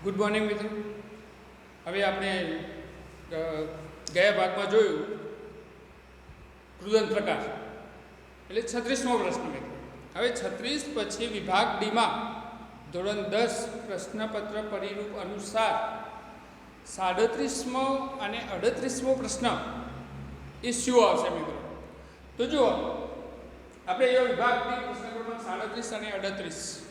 Good morning મિત્રો. હવે આપણે ગયા ભાગમાં જોયું કૃદંત પ્રકાર એટલે 36મો પ્રશ્ન મિત્રો. હવે 36 પછી વિભાગ ડીમાં ધોરણ 10 પ્રશ્નપત્ર પરિરૂપ અનુસાર 37મો અને 38મો પ્રશ્ન એ શું આવશે મિત્રો? તો જુઓ, આપણે એ વિભાગ ડી પ્રશ્ન ક્રમાંક 37 અને 38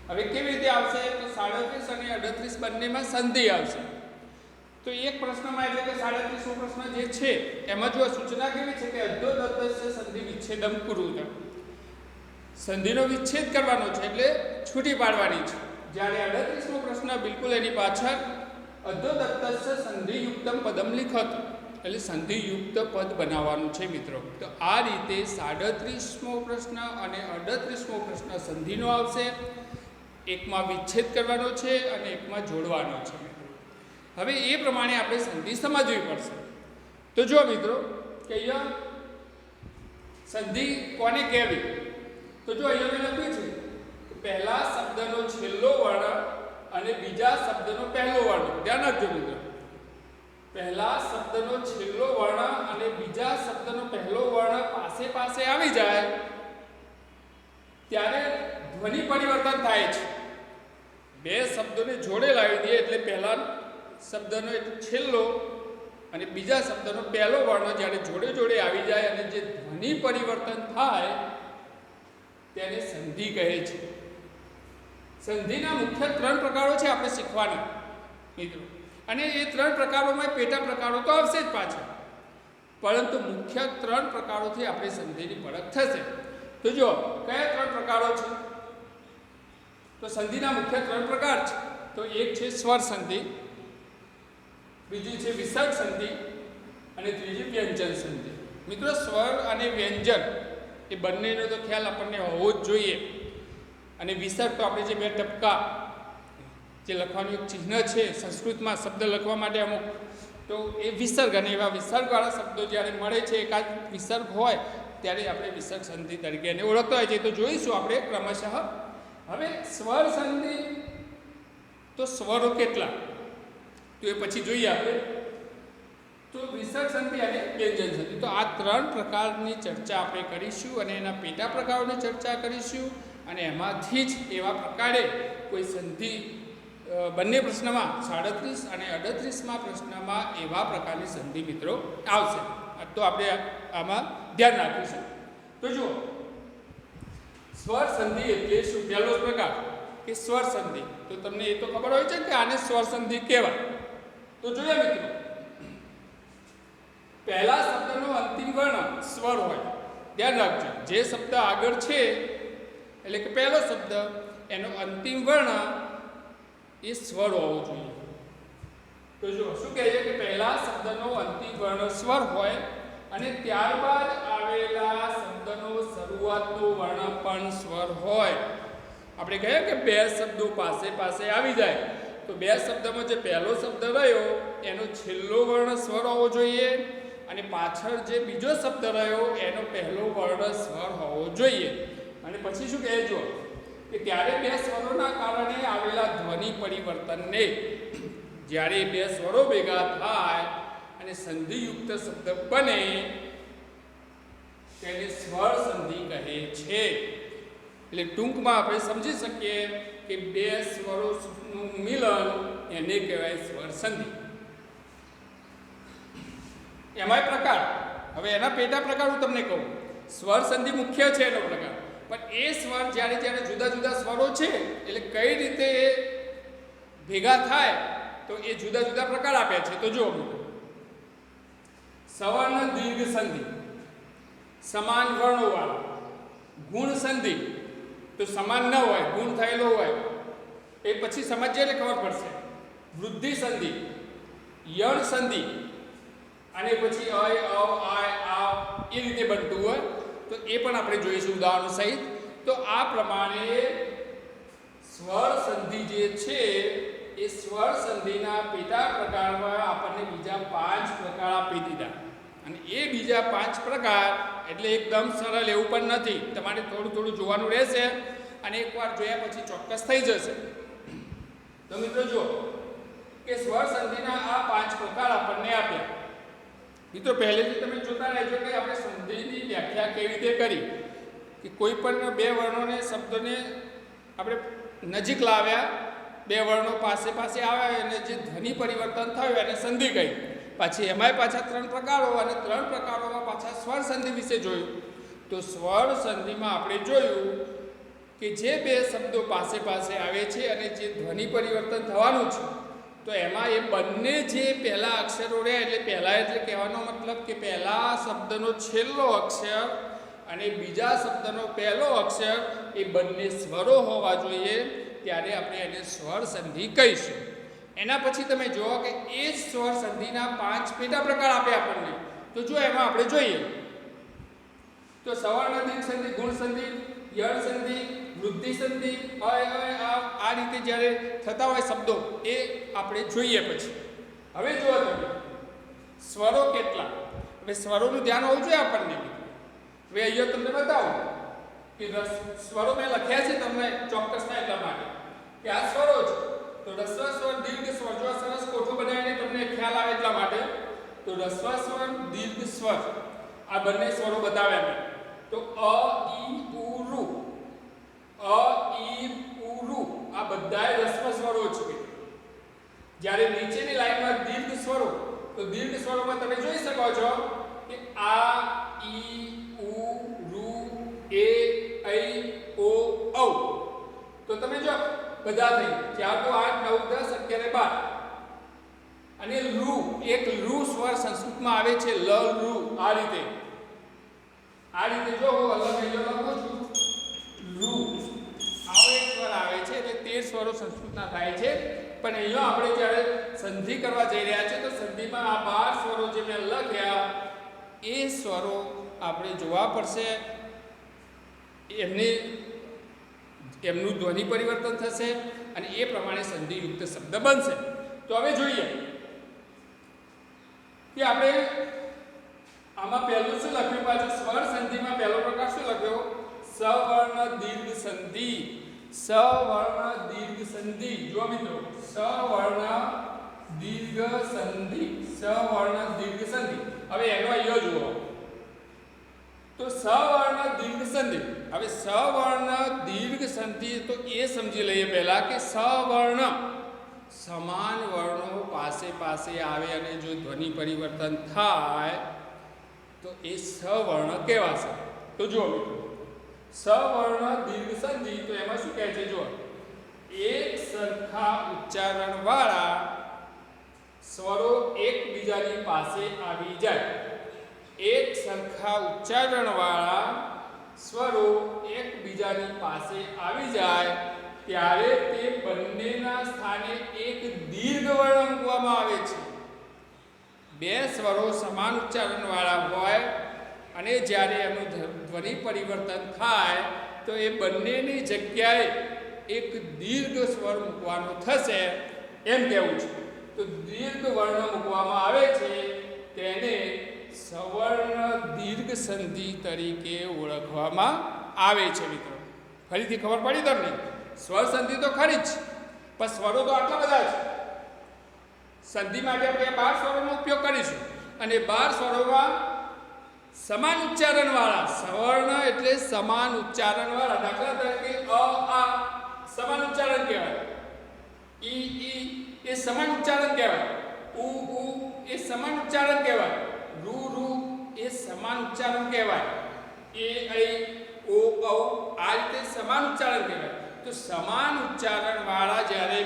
હવે કેવી રીતે આવશે? તો 37 અને 38 બંનેમાં સંધિ આવશે. તો એક પ્રશ્નમાં એટલે કે 37મો પ્રશ્ન જે છે એમાં જો સૂચના કેવી છે કે અર્ધોદત્તસ્ય સંધિ વિચ્છેદમ કુરુતા, સંધિનો વિચ્છેદ કરવાનો છે એટલે છૂટી પાડવાની છે. જ્યારે 38મો પ્રશ્ન બિલકુલ એની પાછળ અર્ધોદત્તસ્ય સંધિયુક્તમ પદમ લિખત એટલે સંધિયુક્ત પદ બનાવવાનું છે મિત્રો. તો આ રીતે 37મો પ્રશ્ન અને 38મો પ્રશ્ન સંધિનો આવશે, એકમાં વિચ્છેદ કરવાનો છે અને એકમાં જોડવાનો છે મિત્રો. હવે એ પ્રમાણે આપણે સંધિ સમજવી પડશે. તો જો મિત્રો કે અહીંયા સંધિ કોને કહેવી? તો જો અહીંયા મેં લખ્યું છે પહેલા શબ્દનો છેલ્લો વર્ણ અને બીજા શબ્દનો પહેલો વર્ણ. ધ્યાન રાખજો મિત્રો, પહેલા શબ્દનો છેલ્લો વર્ણ અને બીજા શબ્દનો પહેલો વર્ણ પાસે પાસે આવી જાય ત્યારે ધ્વનિ પરિવર્તન થાય છે. બે શબ્દોને જોડે લાવી દઈએ એટલે પહેલા શબ્દનો છેલ્લો અને બીજા શબ્દનો પહેલો વર્ણ જ્યારે જોડે જોડે આવી જાય અને જે ધ્વનિ પરિવર્તન થાય તેને સંધિ કહે છે. સંધિના મુખ્ય 3 પ્રકારો છે આપણે શીખવાના મિત્રો, અને એ 3 પ્રકારોમાં પેટા પ્રકારો તો આવશે જ પાછા, પરંતુ મુખ્ય 3 પ્રકારોથી આપણે સંધિની પરખ થશે. તો જો કયા 3 પ્રકારો છે? તો સંધિના મુખ્ય 3 પ્રકાર છે. તો એક છે સ્વર સંધિ, બીજી છે વિસર્ગ સંધિ અને ત્રીજી વ્યંજન સંધિ. મિત્રો સ્વર અને વ્યંજન એ બંનેનો તો ખ્યાલ આપણને હોવો જ જોઈએ. અને વિસર્ગ તો આપણે જે બે ટપકા જે લખવાનું એક ચિહ્ન છે સંસ્કૃતમાં શબ્દ લખવા માટે અમુક, તો એ વિસર્ગ, અને એવા વિસર્ગવાળા શબ્દો જ્યારે મળે છે એકાદ વિસર્ગ હોય ત્યારે આપણે વિસર્ગ સંધિ તરીકે એને ઓળખતા હોય છે. તો જોઈશું આપણે ક્રમશઃ. હવે સ્વર સંધિ, તો સ્વરો કેટલા તો એ પછી જોઈએ આપણે. તો વિસર્ગ સંધિ અને વ્યંજન સંધિ, તો આ 3 પ્રકારની ચર્ચા આપણે કરીશું અને એના પેટા પ્રકારોની ચર્ચા કરીશું. અને એમાંથી જ એવા પ્રકારે કોઈ સંધિ બંને પ્રશ્નમાં 37 અને 38માં પ્રશ્નમાં એવા પ્રકારની સંધિ મિત્રો આવશે. તો આપણે આમાં ધ્યાન રાખીશું. તો જુઓ, સ્વર સંધિ એટલે શું? પહેલો પ્રકાર કે સ્વર સંધિ. તો તમને એ તો ખબર હોય છે કે આને સ્વર સંધિ કહેવાય. તો જોઈએ મિત્રો, પહેલા શબ્દનો અંતિમ વર્ણ સ્વર હોય. ધ્યાન રાખજો, જે શબ્દ આગળ છે એટલે કે પહેલો શબ્દ એનો અંતિમ વર્ણ એ સ્વર હોવો જોઈએ. તો જો શું કહે છે કે પહેલા શબ્દનો અંતિમ વર્ણ સ્વર હોય અને ત્યારબાદ આવેલા શબ્દનો શરૂઆતનો વર્ણ પણ સ્વર હોય. આપણે કહીએ કે બે શબ્દો પાસે પાસે આવી જાય તો બે શબ્દમાં જે પહેલો શબ્દ રહ્યો એનો છેલ્લો વર્ણ સ્વર હોવો જોઈએ અને પાછળ જે બીજો શબ્દ રહ્યો એનો પહેલો વર્ણ સ્વર હોવો જોઈએ. અને પછી શું કહે જો કે ત્યારે બે સ્વરોના કારણે આવેલા ધ્વનિ પરિવર્તનને, જ્યારે બે સ્વરો ભેગા થાય અને સંધિયુક્ત શબ્દ બને તેને સ્વર સંધિ કહે છે. એટલે ટૂંકમાં આપણે સમજી શકીએ કે બે સ્વરોનું મિલન એને કહેવાય સ્વર સંધિ. એમાંય પ્રકાર, હવે એના પેટા પ્રકાર હું તમને કહું. સ્વર સંધિ મુખ્ય છે એનો પ્રકાર, પણ એ સ્વર જ્યારે જ્યારે જુદા જુદા સ્વરો છે એટલે કઈ રીતે ભેગા થાય તો એ જુદા જુદા પ્રકાર આપ્યા છે. તો જુઓ, સવર્ણ દીર્ઘ સંધિ, સમાન વર્ણોવાળા. ગુણ સંધિ, તો સમાન ન હોય, ગુણ થયેલો હોય, એ પછી સમજીએ એટલે ખબર પડશે. વૃદ્ધિ સંધિ, યણ સંધિ, અને પછી અય અવ આય આવ એ રીતે બનતું હોય તો એ પણ આપણે જોઈશું ઉદાહરણો સહિત. તો આ પ્રમાણે સ્વર સંધિ જે છે એ સ્વર સંધિના પેટા પ્રકારમાં આપણને બીજા 5 પ્રકાર આપી દીધા. અને એ બીજા 5 પ્રકાર એટલે એકદમ સરળ એવું પણ નથી, તમારે થોડું થોડું જોવાનું રહેશે અને એકવાર જોયા પછી ચોક્કસ થઈ જશે. તો મિત્રો જુઓ કે સ્વર સંધિના આ 5 પ્રકાર આપણને આપ્યા. મિત્રો પહેલેથી તમે જોતા રહેજો કે આપણે સંધિની વ્યાખ્યા કેવી રીતે કરી કે કોઈ પણ બે વર્ણોને શબ્દને આપણે નજીક લાવ્યા, બે વર્ણો પાસે પાસે આવ્યા અને જે ધ્વનિ પરિવર્તન થયું એને સંધિ કહી. પછી એમાંય પાછા 3 પ્રકારો અને 3 પ્રકારોમાં પાછા સ્વર સંધિ વિશે જોયું. તો સ્વર સંધિમાં આપણે જોયું કે જે બે શબ્દો પાસે પાસે આવે છે અને જે ધ્વનિ પરિવર્તન થવાનું છે તો એમાં એ બંને જે પહેલા અક્ષરો રહ્યા એટલે પહેલા એટલે કહેવાનો મતલબ કે પહેલા શબ્દનો છેલ્લો અક્ષર અને બીજા શબ્દનો પહેલો અક્ષર એ બંને સ્વરો હોવા જોઈએ, ત્યારે આપણે એને સ્વર સંધિ કહીશું. એના પછી તમે જુઓ કે એ સ્વર સંધિના 5 પેટા પ્રકાર આપ્યા આપણને. તો જો એમાં આપણે જોઈએ તો સવર્ણ દીર્ઘ સંધિ, ગુણ સંધિ, યળ સંધિ, વૃદ્ધિ સંધિ, આ રીતે જ્યારે થતા હોય શબ્દો એ આપણે જોઈએ. પછી હવે જુઓ તમે સ્વરો કેટલા. હવે સ્વરોનું ધ્યાન હોવું જોઈએ આપણને. હવે અહીંયા તમને બતાવું કે સ્વરો મેં લખ્યા છે તમને ચોક્કસના એટલા માટે કે આ સ્વરો છે. તો રસ્વ સ્વર, દીર્ઘ સ્વર, જો સરસ કોઠું બનાવીને તમને ખ્યાલ આવે એટલા માટે. તો રસ્વ સ્વર, દીર્ઘ સ્વર આ બંને સ્વરો બતાવ્યા મેં. તો અ, ઈ, ઉ, ઋ, અ, ઈ, ઉ, ઋ આ બધાય રસ્વ સ્વરો છે. જ્યારે નીચેની લાઈનમાં દીર્ઘ સ્વરો, તો દીર્ઘ સ્વરોમાં તમે જોઈ શકો છો કે આ, ઈ, ઉ, ઋ, એ, ઐ, ઓ, ઔ. તો તમે જો બધા થઈ 4 તો 8 9 10 11 12. અને ઋ, એક ઋ સ્વર સંસ્કૃતમાં આવે છે લ, ઋ આ રીતે જો હું અલગ અહીંયા લખું છું ઋ આવો એક સ્વર આવે છે એટલે 13 સ્વરો સંસ્કૃતના થાય છે. પણ અહીંયા આપણે જ્યારે સંધિ કરવા જઈ રહ્યા છે તો સંધિમાં આ 12 સ્વરો જે મેં લખ્યા એ સ્વરો આપણે જોવા પડશે. એમનું ધ્વનિ પરિવર્તન થશે અને એ પ્રમાણે સંધિયુક્ત શબ્દ બનશે. તો હવે જોઈએ કે આપણે આમાં પહેલું શું લખ્યું. પાછું સ્વર સંધિમાં પહેલો પ્રકાર શું લખ્યો? સવર્ણ દીર્ઘ સંધિ. સવર્ણ દીર્ઘ સંધિ. જો મિત્રો સવર્ણ દીર્ઘ સંધિ, સવર્ણ દીર્ઘ સંધિ. હવે એનો અહીંયા જુઓ તો સવર્ણ દીર્ઘ સંધિ. હવે સવર્ણ દીર્ઘ સંધિ તો એ સમજી લઈએ પહેલા કે સવર્ણ સમાન વર્ણો પાસે પાસે આવે અને જો ધ્વનિ પરિવર્તન થાય તો એ સવર્ણ કહેવાશે. તો જુઓ સવર્ણ દીર્ઘ સંધિ તો એમાં શું કહે છે? જુઓ એક સરખા ઉચ્ચારણ વાળા સ્વરો એકબીજાની પાસે આવી જાય. એક સરખા ઉચ્ચારણ વાળા સ્વરો એકબીજાની પાસે આવી જાય ત્યારે તે બંનેના સ્થાને એક દીર્ઘ વર્ણ મૂકવામાં આવે છે. બે સ્વરો સમાન ઉચ્ચારણ વાળા હોય અને જ્યારે એનું ધ્વનિ પરિવર્તન થાય તો એ બંનેની જગ્યાએ એક દીર્ઘ સ્વર મૂકવાનો થશે એમ કહેવું છે. તો દીર્ઘ વર્ણ મૂકવામાં આવે છે તેને સવર્ણ દીર્ઘ સંધિ તરીકે ઓળખવામાં આવે છે. મિત્રો ફરીથી ખબર પડી તમને? સ્વર સંધિ તો ખરી જ, પણ સ્વરો તો આટલા બધા છે. સંધિ માટે આપણે 12 સ્વરોનો ઉપયોગ કરીશું અને 12 સ્વરોમાં સમાન ઉચ્ચારણવાળા સવર્ણ એટલે સમાન ઉચ્ચારણવાળા. દાખલા તરીકે અ, આ સમાન ઉચ્ચારણ કહેવાય. ઈ, એ સમાન ઉચ્ચારણ કહેવાય. ઉ, એ સમાન ઉચ્ચારણ કહેવાય. ઋ, એ સમાન ઉચ્ચારણ કહેવાય. એ, ઐ, ઓ, ઔ આ રીતે સમાન ઉચ્ચારણ કહેવાય. તો સમાન ઉચ્ચારણ વાળા જ્યારે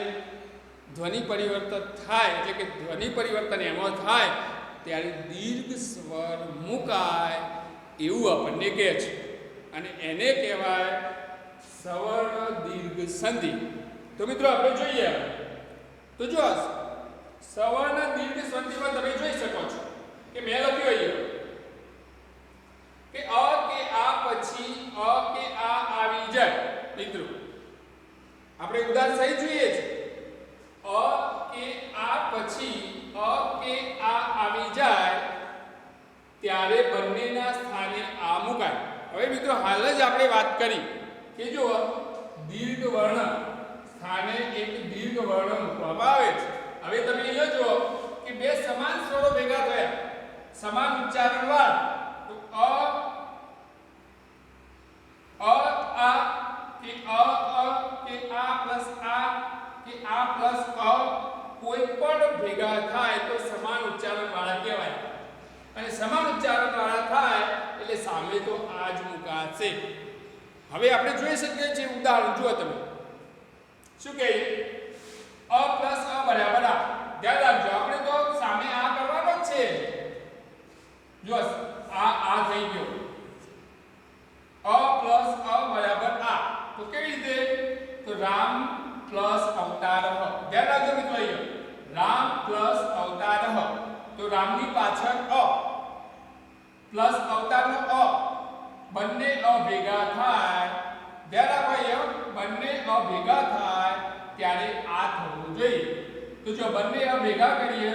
ધ્વનિ પરિવર્તન થાય એટલે કે ધ્વનિ પરિવર્તન એમાં થાય ત્યારે દીર્ઘ સ્વર મુકાય એવું આપણને કહે છે અને એને કહેવાય સવર્ણ દીર્ઘ સંધિ. તો મિત્રો આપણે જોઈએ તો જો સવર્ણ દીર્ઘ સંધિમાં તમે જોઈ શકો છો કે મેં લખ્યું અહીંયા કે અ કે આ પછી અ કે આ આવી જાય. મિત્રો આપણે ઉદાહરણ સહી જોઈએ છે. અ કે આ પછી અ કે આ આવી જાય ત્યારે બંનેના સ્થાને આ મુકાય. હવે મિત્રો હાલ જ આપણે વાત કરી કે જો દીર્ઘ વર્ણ સ્થાને એક દીર્ઘ વર્ણ હવે તમે અહીંયા જુઓ કે બે સમાન સ્વરો ભેગા થયા, સમાન ઉચ્ચારણ વાળા, તો અ આ કે કે આ પ્લસ આ કે આ પ્લસ અ કોઈ પણ ભેગા થાય તો સમાન ઉચ્ચારણ વાળા કહેવાય. અને સમાન ઉચ્ચારણ વાળા થાય એટલે સામે તો આ જ મુકાશે. હવે આપણે જોઈ શકીએ છીએ ઉદાહરણ જુઓ તમે. શું કહીએ? અ પ્લસ અ બરાબર આ. ધ્યાન રાખજો, આપણે તો સામે આ કરવાનો જ છે. જો આ થઈ ગયો. અ પ્લસ અ બરાબર આ. તો કેવી રીતે? તો રામ પ્લસ અવતારઃ. ધ્યાન રાખજો મિત્રો, અહીંયા રામ પ્લસ અવતારઃ. તો રામની પાછળ અ પ્લસ અવતારનો અ, બંને અ ભેગા થાય. ધ્યાન રાખો, અહીંયા બંને અ ભેગા થાય ત્યારે આ થવું જોઈએ. તો જો બંને અ ભેગા કરીએ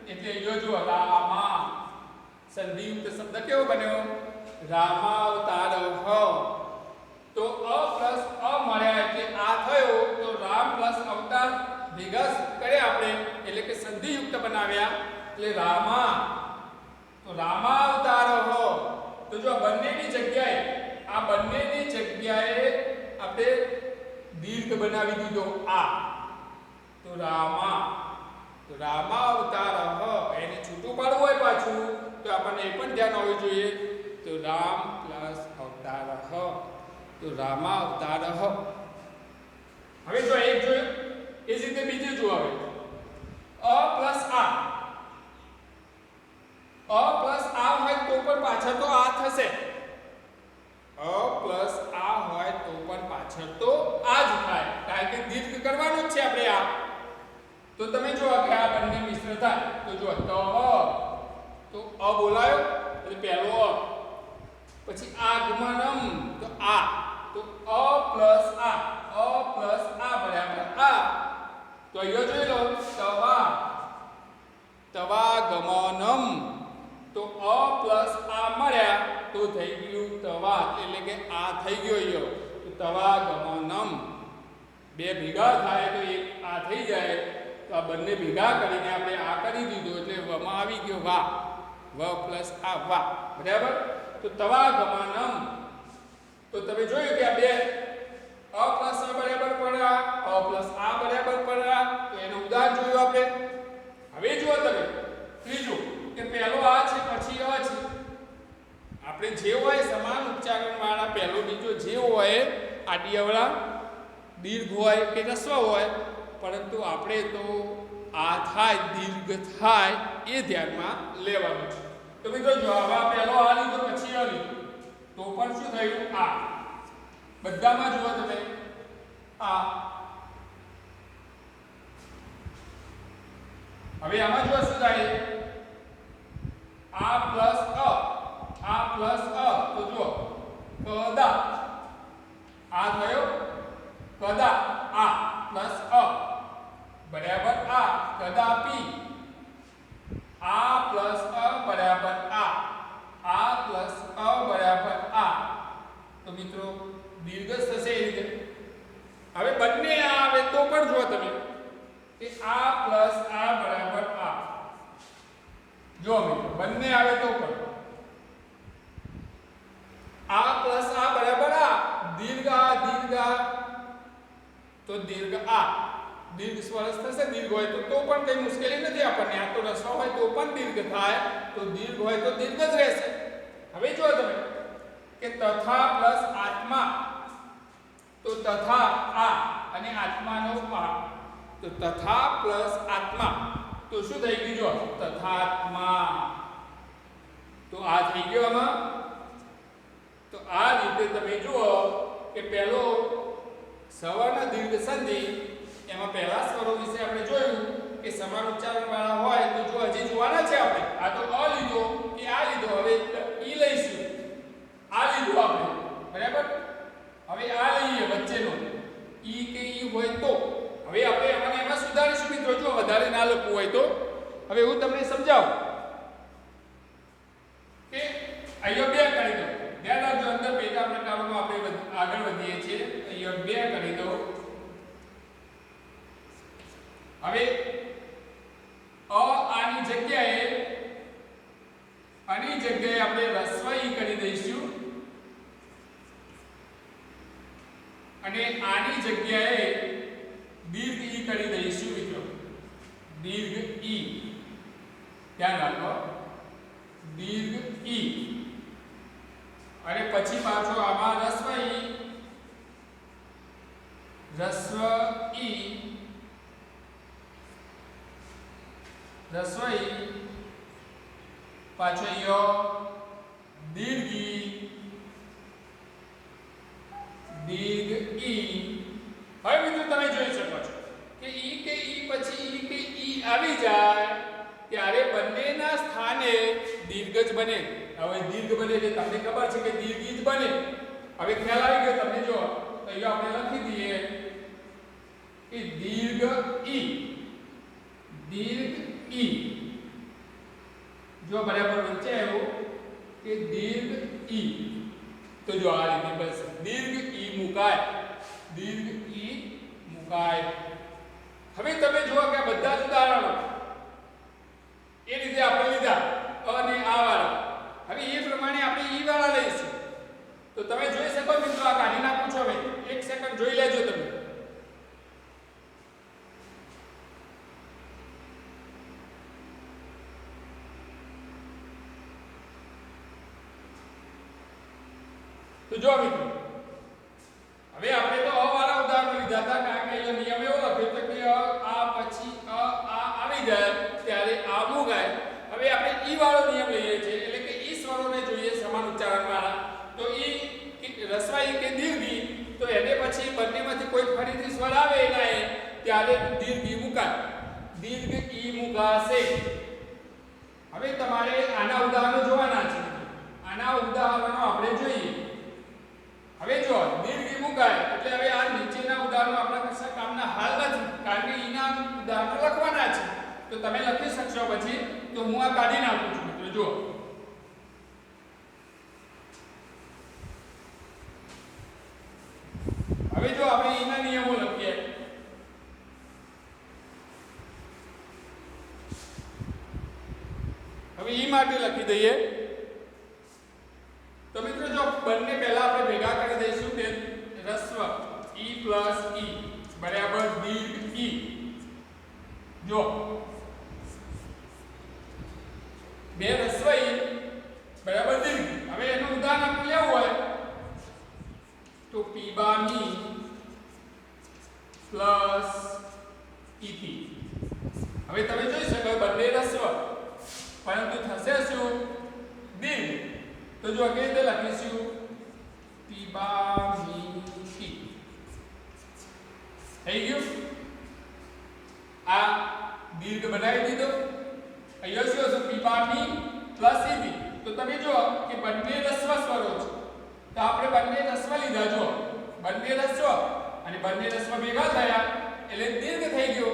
એટલે અહીંયા જો રામા સંધિયુક્ત શબ્દ કેવો બન્યો? રામાવતારઃ. તો અ પ્લસ અ મળ્યા એટલે આ થયો. તો રામ પ્લસ અવતાર ભેગા કર્યા આપણે એટલે કે સંધિયુક્ત બનાવ્યા એટલે રામા. તો રામાવતારઃ. તો જો બંનેની જગ્યાએ આપણે દીર્ઘ બનાવી દીધો આ. તો રામા. તો રામાવતારઃ. એને છૂટું પાડવું હોય પાછું તો આપણને એ પણ ધ્યાન હોવું જોઈએ. તો રામ પ્લસ અવતારઃ. તો રામાવતારઃ. હવે જો એક જોયું એ જ રીતે બીજું જુઓ. હવે અ પ્લસ આ. અ પ્લસ આ હોય તો પણ પાછળ તો આ થશે. અ પ્લસ આ હોય તો પણ પાછળ તો આ જ થાય, કારણ કે દીર્ઘ કરવાનું જ છે આપણે આ. તો તમે જો કે આ બંને મિશ્ર થાય તો જો તો અ બોલાયો એટલે પહેલો અ, પછી આગમનમ તો આ. તો અ પ્લસ આ બરાબર આ. તો અહીંયા જોઈ લો તવાગમનમ. તો અ પ્લસ આ મળ્યા તો થઈ ગયું તવા, એટલે કે આ થઈ ગયો અહીંયા. તો તવાગમનમ. બે ભેગા થાય તો એક આ થઈ જાય. તો આ બંને ભેગા કરીને આપણે આ કરી દીધું એટલે વમાં આવી ગયો વા. વ પ્લસ આ વા. બરાબર. તો તવાગમનમ. તો તમે જોયું કે આ બે અ પ્લસ અ બરાબર પડ્યા, અ પ્લસ આ બરાબર પડ્યા. તો એનું ઉદાહરણ જોયું આપણે. હવે જુઓ તમે ત્રીજું કે પહેલો આ છે પછી અ છે. આપણે જે હોય સમાન ઉચ્ચારણ વાળા પહેલો બીજો જે હોય આડિયાવાળા દીર્ઘ હોય કે રસ્વ હોય, પરંતુ આપણે તો આ થાય દીર્ઘ થાય એ ધ્યાનમાં લેવાનું છે. તો મિત્રો જો હવે પહેલો આ લીધો પછી અ લીધો તો પણ શું થયું? આ. બધામાં જુઓ તમે આ. હવે આમાં જુઓ શું થાય? આ પ્લસ અ. તો જુઓ કદા. આ થયો કદા. આ પ્લસ અ બરાબર આ. કદાપી. આ પ્લસ અ બરાબર આ. આ પ્લસ અ બરાબર આ. તો મિત્રો દીર્ઘ થશે એ રીતે. હવે બંને આ આવે તો પણ જુઓ તમે કે આ પ્લસ આ બરાબર આ. જો મિત્રો બંને આવે તો પણ આ પ્લસ આ બરાબર આ. દીર્ઘ આ તો દીર્ઘ આ. દીર્ઘ સ્વરસ થશે. દીર્ઘ હોય તો પણ કઈ મુશ્કેલી નથી આપણને. આ તો રસ્વ હોય તો પણ દીર્ઘ થાય, તો દીર્ઘ હોય તો દીર્ઘ જ રહેશે. હવે જો તમે કે તથા પ્લસ આત્મા. તો તથા આ અને આત્માનો આ. તો તથા પ્લસ આત્મા તો શું થઈ ગયું? જો તથાત્મા. તો આ થઈ ગયો આમાં. તો આ રીતે તમે જુઓ કે પહેલો સવર્ણ દીર્ઘ સંધિ એમાં પહેલા સ્વરો વિશે આપણે જોયું કે સમાન ઉચ્ચારણ વાળા હોય તો જો હજી જોવાના છે આપણે. આ તો અ લીધો કે આ લીધો. હવે ઈ લઈશું. આ લીધું આપણે બરાબર. હવે આ લઈએ વચ્ચેનો ઈ કે ઈ હોય તો. હવે આપણે એમાં સુધારીશું મિત્રો, જો વધારે ના લખવું હોય તો. હવે હું તમને સમજાવું કે અહીંયા બે કરી દો. ધ્યાન રાખજો, અંદર પેટા પ્રકારોમાં આપણે આગળ વધીએ છીએ. અહીંયા બે કરી દો. હવે આની જગ્યાએ દીર્ઘ ઈ કરી દઈશું મિત્રો, દીર્ઘ ઈ, ધ્યાન રાખો, દીર્ઘ ઈ, અને પછી પાછો આમાં રસ્વ ઈ, રસ્વ ઈ, રસ્વ ઈ, પાછો યો, દીર્ઘ ઈ, દીર્ઘ ઈ. હવે મિત્રો તમે જોઈ શકો છો કે ઈ કે ઈ પછી ઈ કે ઈ આવી જાય ત્યારે બંનેના સ્થાને દીર્ઘ જ બને. હવે દીર્ઘ બને એટલે તમને ખબર છે કે દીર્ઘ ઈ જ બને. હવે ખ્યાલ આવી ગયો તમને. જો તો અહીંયા આપણે લખી દઈએ કે દીર્ઘ ઈ, દીર્ઘ ઈ. જો બરાબર વચ્ચે આવ્યું કે દીર્ઘ ઈ, તો જો આ રીતે બનશે, દીર્ઘ ઈ મુકાય, દીર્ઘ ઈ મુકાય. હવે તમે જુઓ કે આ બધા જ ઉદાહરણો એ રીતે આપણે લીધા અને આ વાળા. હવે એ પ્રમાણે આપણે ઈ વાળા લઈશું. તો તમે જોઈ શકો મિત્રો, આ કાઢી નાખું છું. હવે એક સેકન્ડ જોઈ લેજો તમે. તો જો મિત્રો, હવે આપણે તો અ વાળા ઉદાહરણ લીધા હતા, કારણ કે અહીંયા નિયમ એવો લખ્યો છે કે આ પછી આ આવી જાય ત્યારે આ મુકાય. હવે આપણે ઈ વાળો નિયમ લઈએ છીએ, એટલે કે ઈ સ્વરોને જોઈએ સમાન ઉચ્ચારણ વાળા. તો ઈ રસ્વાઈ કે દીર્ઘી, તો એને પછી બંનેમાંથી કોઈ ફરીથી સ્વર આવે એના ત્યારે દીર્ઘ ઈ મુકાય, દીર્ઘ ઈ મુકાશે. હવે તમારે આના ઉદાહરણો જોવાના છે. આના ઉદાહરણો આપણે જોઈએ. હવે જો દીર્ઘ ઈ મુકાય એટલે હવે આ નીચેના ઉદાહરણો આપણા કશા કામના હાલ નથી, કારણ કે ઈના ઉદાહરણો લખવાના છે. તો તમે લખી શકશો પછી. તો હું આ કાઢી નાખું છું મિત્રો. જો હવે જો આપણે ઈના નિયમો લખીએ. હવે ઈ માટે લખી દઈએ. તો મિત્રો જો બંને પહેલા આપણે ભેગા કરી દઈશું કે રસ્વ ઈ પ્લસ ઈ બરાબર દીર્ઘ ઈ. જો બે રસ્વ ઈ બરાબર દીર્ઘ. હવે એનું ઉદાહરણ આપણે લેવું હોય તો પીબામી પ્લસ ઈથી. હવે તમે જોઈ શકો બંને રસ્વ, પરંતુ થશે શું? દીર્ઘ. તો જો આ રીતે લખીશું પીબામીથી. થઈ ગયું? આ દીર્ઘ બનાવી દીધો. અહીંયા શું હશે? પીબામી પ્લસ ઈથી. તો તમે જો કે બંને રસ્વ સ્વરો છે, તો આપણે બંને રસ્વ લીધા. જો બંને રસ્વ અને બંને રસ્વ ભેગા થયા એટલે દીર્ઘ થઈ ગયો.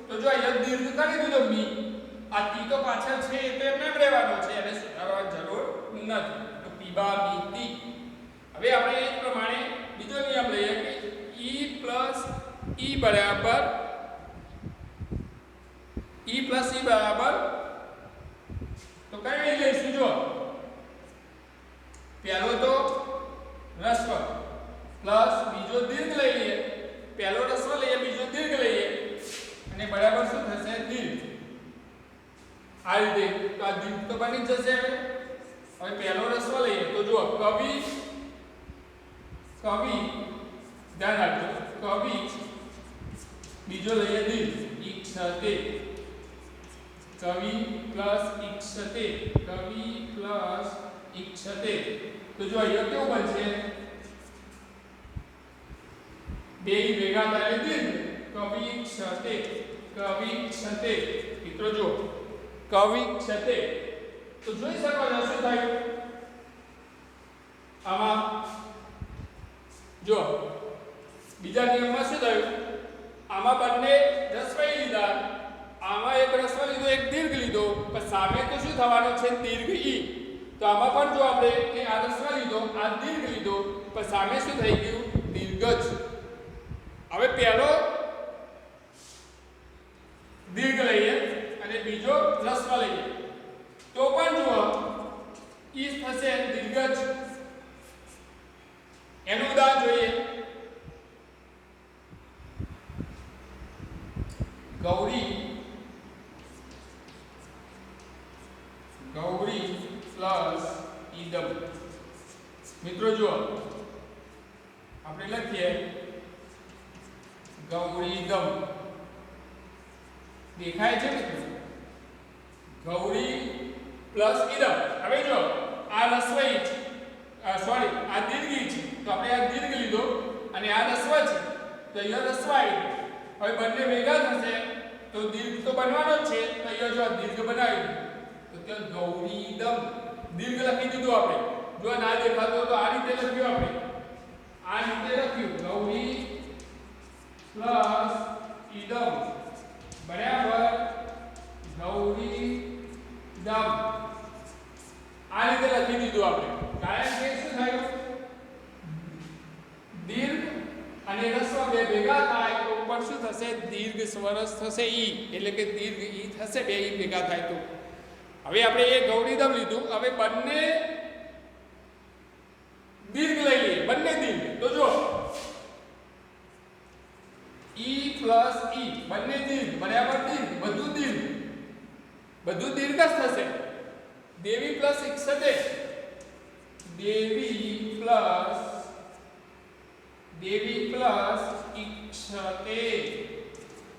તો જો અહીંયા દીર્ઘ કરી દીધો મી. આ તી તો પાછળ છે એ તો એમને એમ રહેવાનો છે, એને સુધારવાની જરૂર નથી. તો પીબામીથી. હવે આપણે એ જ પ્રમાણે બીજો નિયમ લઈએ કે ઈ પ્લસ ઈ બરાબર તો કઈ લઈશું? જો પહેલો તો રસ્વ પ્લસ બીજો દીર્ઘ લઈ લઈએ. પહેલો રસ્વ લઈએ, બીજો દીર્ઘ લઈએ અને બરાબર શું થશે? દીર્ઘ. આ રીતે તો આ દીર્ઘ તો બની જશે. હવે પહેલો રસ્વ લઈએ તો જો કવિ, ધ્યાન રાખજો, કવિ. બીજો લઈએ દીર્ઘ ઈક્ષતે, કવિ પ્લસ ઈક્ષતે, કવિ પ્લસ ઈક્ષતે. તો જો અહીંયા કેવું બનશે? બે ભેગા થાય દીર્ઘ, કવિ ઈક્ષતે, કવિ ઈક્ષતે. મિત્રો જો કવિ ઈક્ષતે. તો જોઈ શકો છો શું થયું આમાં. જો બીજા નિયમમાં શું થયું? આમાં બંને રસ્વ લીધા, આમાં એક રસ્વ લીધો, એક દીર્ઘ લીધો, પણ સામે તો શું થવાનું છે? દીર્ઘ ઈ. તો આમાં પણ જો આપણે કે આ રસ્વ લીધો, આ દીર્ઘ લીધો, પણ સામે શું થઈ ગયું? દીર્ઘ જ. હવે પહેલો દીર્ઘ લઈએ અને બીજો રસ્વ લઈએ તો પણ જુઓ ઈ થશે, દીર્ઘ જ. એનું ઉદાહરણ જોઈએ. ગૌરી પ્લસ ઈદમ. મિત્રો જુઓ આપણે લખીએ ગૌરીદમ. દેખાય છે મિત્રો? ગૌરી પ્લસ ઈદમ. હવે જો આ રસ્વઈ છે, સોરી આ દીર્ઘી છે, તો આપણે આ દીર્ઘ લીધો અને આ રસ્વ છે તો અહીંયા રસ્વાઈ. હવે બંને ભેગા થશે તો દીર્ઘ તો બનવાનો જ છે, તો અહીંયા જો આ દીર્ઘ બનાવી તો ત્યાં ગૌરીદમ દીર્ઘ લખી દીધું આપણે. જો ના દેખાતો તો આ રીતે લખ્યું, આપણે આ રીતે લખ્યું ગૌરી પ્લસ ઈદમ બરાબર ગૌરીદમ. આ રીતે લખી દીધું આપણે. કારણ કે શું થયું? દીર્ઘ અને રસ્વ બે ભેગા થાય તો ઉપર શું થશે? દીર્ઘ સ્વરસ થશે ઈ, એટલે કે દીર્ઘ ઈ થશે, બે ઈ ભેગા થાય તો. હવે આપણે એ ગૌરીદમ લીધું. હવે બંને દીર્ઘ લઈ લઈએ, બંને દીર્ઘ. તો જો ઈ પ્લસ ઈ બંને દીર્ઘ બરાબર દીર્ઘ, બધું દીર્ઘ જ થશે. દેવી પ્લસ ઇક્ષતે, દેવી પ્લસ ઇક્ષતે.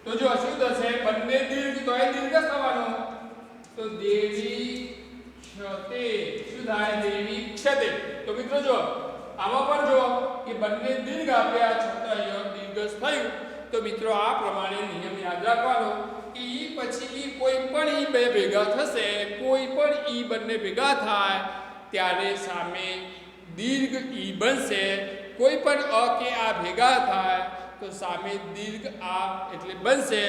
તો જો શું થશે? બંને દીર્ઘ તો એ દીર્ઘ જ થવાનો. તો દેવી ક્ષતે શું થાય? દેવી ક્ષતે. તો મિત્રો જો આમાં પણ જો કે બંને દીર્ઘ આપ્યા છતાં અહીંયા દીર્ઘ થયું. તો મિત્રો આ પ્રમાણે નિયમ યાદ રાખવાનો કે ઈ પછી ઈ કોઈ પણ ઈ બે ભેગા થશે, કોઈ પણ ઈ બંને ભેગા થાય ત્યારે સામે દીર્ઘ ઈ બનશે. કોઈ પણ અ કે આ ભેગા થાય તો સામે દીર્ઘ આ એટલે બનશે.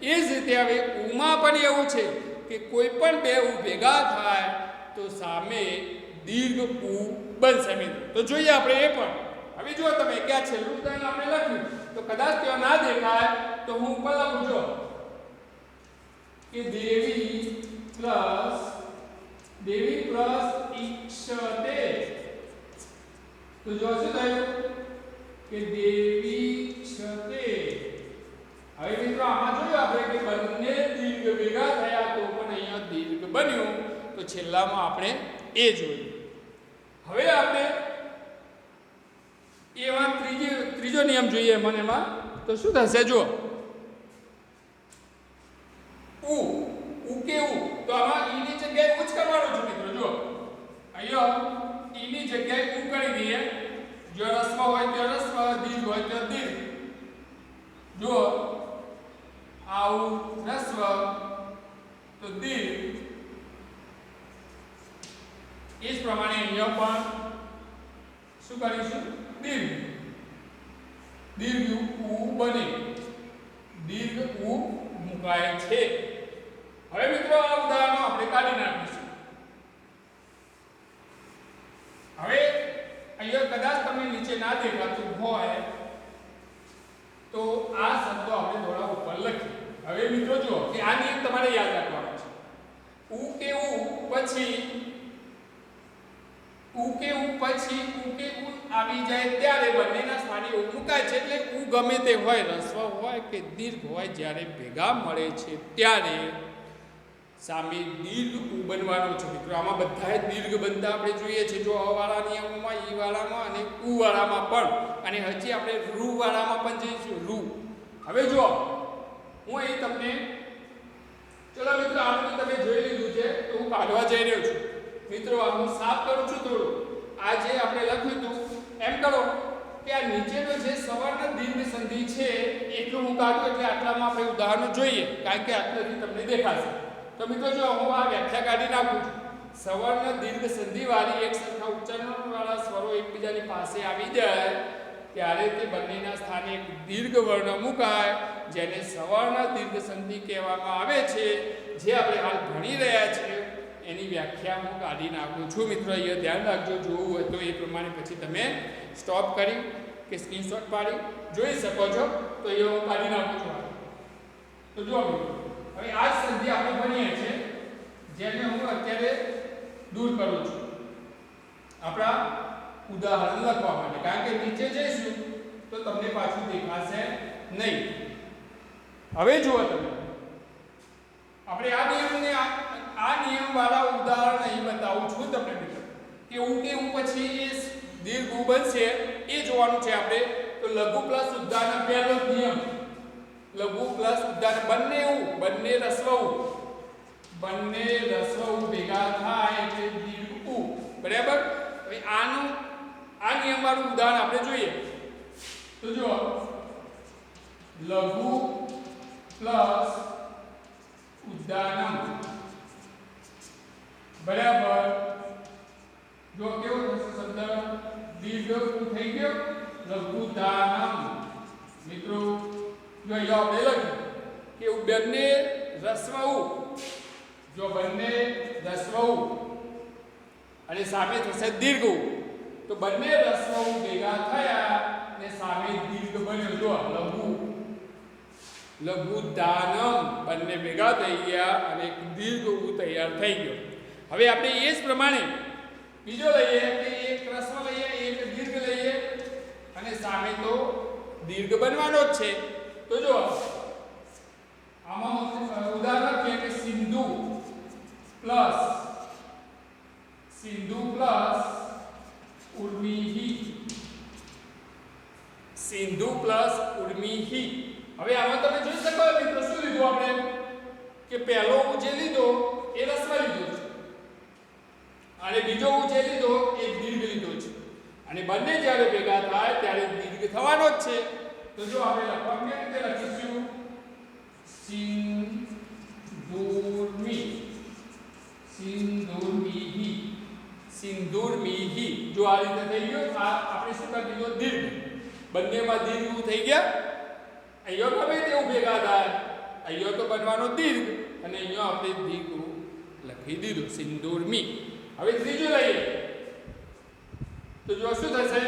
એ જ રીતે હવે ઉમાં પણ એવું છે કે કોઈ પણ બે ઉ ભેગા થાય તો સામે દીર્ઘ ઉ બનશે મિત્રો. તો જોઈએ આપણે એ પણ. હવે જો તમે કે આ છેલ્લું ઉદાહરણ આપણે લખ્યું તો કદાચ ત્યાં ના દેખાય તો હું ઉપર લખું છું કે દેવી પ્લસ ઇક્ષતે. તો જો શું થયું કે દેવી ક્ષતે. હવે મિત્રો આમાં જોયું આપણે કે બંને દીર્ઘ ભેગા થયા તો પણ અહીંયા દીર્ઘ બન્યું. તો છેલ્લામાં આપણે એ જોયું. હવે આપણે એવા ત્રીજો નિયમ જોઈએ એમાં. તો શું થશે? જો ઉ કેવું? તો આમાં ઈ ની જગ્યાએ ઉ જ કરવાનું છે મિત્રો. જો અહીંયા ઈ ની જગ્યાએ ઉ કરી દઈએ. જો રસ્વ હોય તો રસ્વ, દીર્ઘ હોય તો દીર્ઘ. જો આવું રસ્વ તો દીર્ઘ. એ જ પ્રમાણે અહીંયા પણ શું કરીશું? દીર્ઘ ઉ બને, દીર્ઘ ઉ મુકાય છે. હવે મિત્રો આ ઉદાહરણો આપણે કાઢી નાખીશું. હવે અહીંયા કદાચ તમને નીચે ના દેખાતું હોય તો આ શબ્દો આપણે થોડા ઉપર લખીએ. હવે મિત્રો જુઓ કે આ નિયમ તમારે યાદ રાખવાનો છે. ઉ કે ઉ પછી આવી જાય ત્યારે બંનેના સ્થાને ઉ મુકાય છે. એટલે ઉ ગમે તે હોય, રસ્વ હોય કે દીર્ઘ હોય, જ્યારે ભેગા મળે છે ત્યારે સામે દીર્ઘ ઉ બનવાનો છે મિત્રો. આમાં બધાએ દીર્ઘ બનતા આપણે જોઈએ છે. જો અ વાળા નિયમોમાં, ઈ વાળામાં અને ઉ વાળામાં પણ, અને હજી આપણે રૂ વાળામાં પણ જઈશું. રૂ. હવે જો હું અહીં તમને, ચલો મિત્રો આનું તમે જોઈ લીધું છે તો હું કાઢવા જઈ રહ્યો છું. મિત્રો આ હું સાફ કરું છું થોડું. આ જે આપણે લખ્યું હતું એમ કરો કે આ નીચેનો જે સવર્ણ દીર્ઘ સંધિ છે એટલું હું કાઢું. એટલે આટલામાં આપણે ઉદાહરણો જોઈએ, કારણ કે આટલાથી તમને દેખાશે. તો મિત્રો જો હું આ વ્યાખ્યા કાઢી નાખું છું. સવર્ણ દીર્ઘ સંધિ વાળી એક સરખા ઉચ્ચારણ વાળા સ્વરો એકબીજાની પાસે આવી જાય ત્યારે તે બંનેના સ્થાને એક દીર્ઘ વર્ણ મુકાય, જેને સવર્ણ દીર્ઘ સંધિ કહેવામાં આવે છે. જે આપણે હાલ ભણી રહ્યા છીએ એની વ્યાખ્યા હું કાઢી નાખું છું. મિત્રો અહીંયા ધ્યાન રાખજો. જોવું હોય તો એ પ્રમાણે પછી તમે સ્ટોપ કરી કે સ્ક્રીનશોટ પાડી જોઈ શકો છો. તો એ હું કાઢી નાખું છું. તો જો મિત્રો હવે આ સંધિ આપણે ભણીએ છીએ, જેને હું અત્યારે દૂર કરું છું આપણા ઉદાહરણ લખવા માટે. કારણ કે નીચે જઈશું તો તમને પાછું દેખાશે નહીં. હવે જુઓ તમે, આપણે આ નિયમને આ નિયમવાળા ઉદાહરણ અહીં બતાવું છું તમને મિત્રો, કે કેવું પછી દીર્ઘ ઉ બનશે એ જોવાનું છે આપણે. તો લઘુ પ્લસ ઉદ્ધારનો પહેલો નિયમ, લઘુ પ્લસ ઉદ્ધાર બંને રસ્વ ઉ ભેગા થાય એટલે દીર્ઘ ઉ. બરાબર. હવે આ નિયમવાળું ઉદાહરણ આપણે જોઈએ. તો જો લઘુ પ્લસ ઉદ્દાનમ બરાબર, જો કેવો થશે શબ્દ, દીર્ઘ ઉ થઈ ગયો, લઘુદાનમ. મિત્રો જો અહીંયા આપણે લખ્યું કે બંને રસ્વ ઉ, જો બંને રસ્વ ઉ અને સામે થશે દીર્ઘ ઉ, તો બંને રસ્વ ઉ ભેગા થયા અને સામે દીર્ઘ બન્યો. જો લઘુદાનમ બંને ભેગા થઈ ગયા અને એક દીર્ઘ ઉ તૈયાર થઈ ગયો. હવે આપણે એ જ પ્રમાણે બીજો લઈએ કે એક રસ્વ લઈએ, એક દીર્ઘ લઈએ અને સામે તો દીર્ઘ બનવાનો જ છે. તો જો આમાં ઉદાહરણ છે કે સિંધુ પ્લસ ઉર્મિહી, સિંધુ પ્લસ ઉર્મિહી. હવે આમાં તમે જોઈ શકો મિત્રો શું લીધું આપણે, કે પહેલો ઉ જે લીધો એ રસ્વ લીધો છે અને બીજો ઉ જે લીધો એ દીર્ઘ લીધો છે, અને બંને જ્યારે ભેગા થાય ત્યારે દીર્ઘ થવાનો જ છે. તો જો આપણે લખવાનું કેવી રીતે લખીશું, સિંદુરમીહી. જો આ રીતે થઈ ગયો, આ આપણે શું કરી દીધો, દીર્ઘ. બંનેમાં દીર્ઘ થઈ ગયા. અહીંયા ગમે તેવું ભેગા થાય, અહીંયા તો બનવાનો દીર્ઘ અને અહીંયા આપણે દીર્ઘ લખી દીધું, સિંદુરમી. હવે ત્રીજું લઈએ. તો જો શું થશે,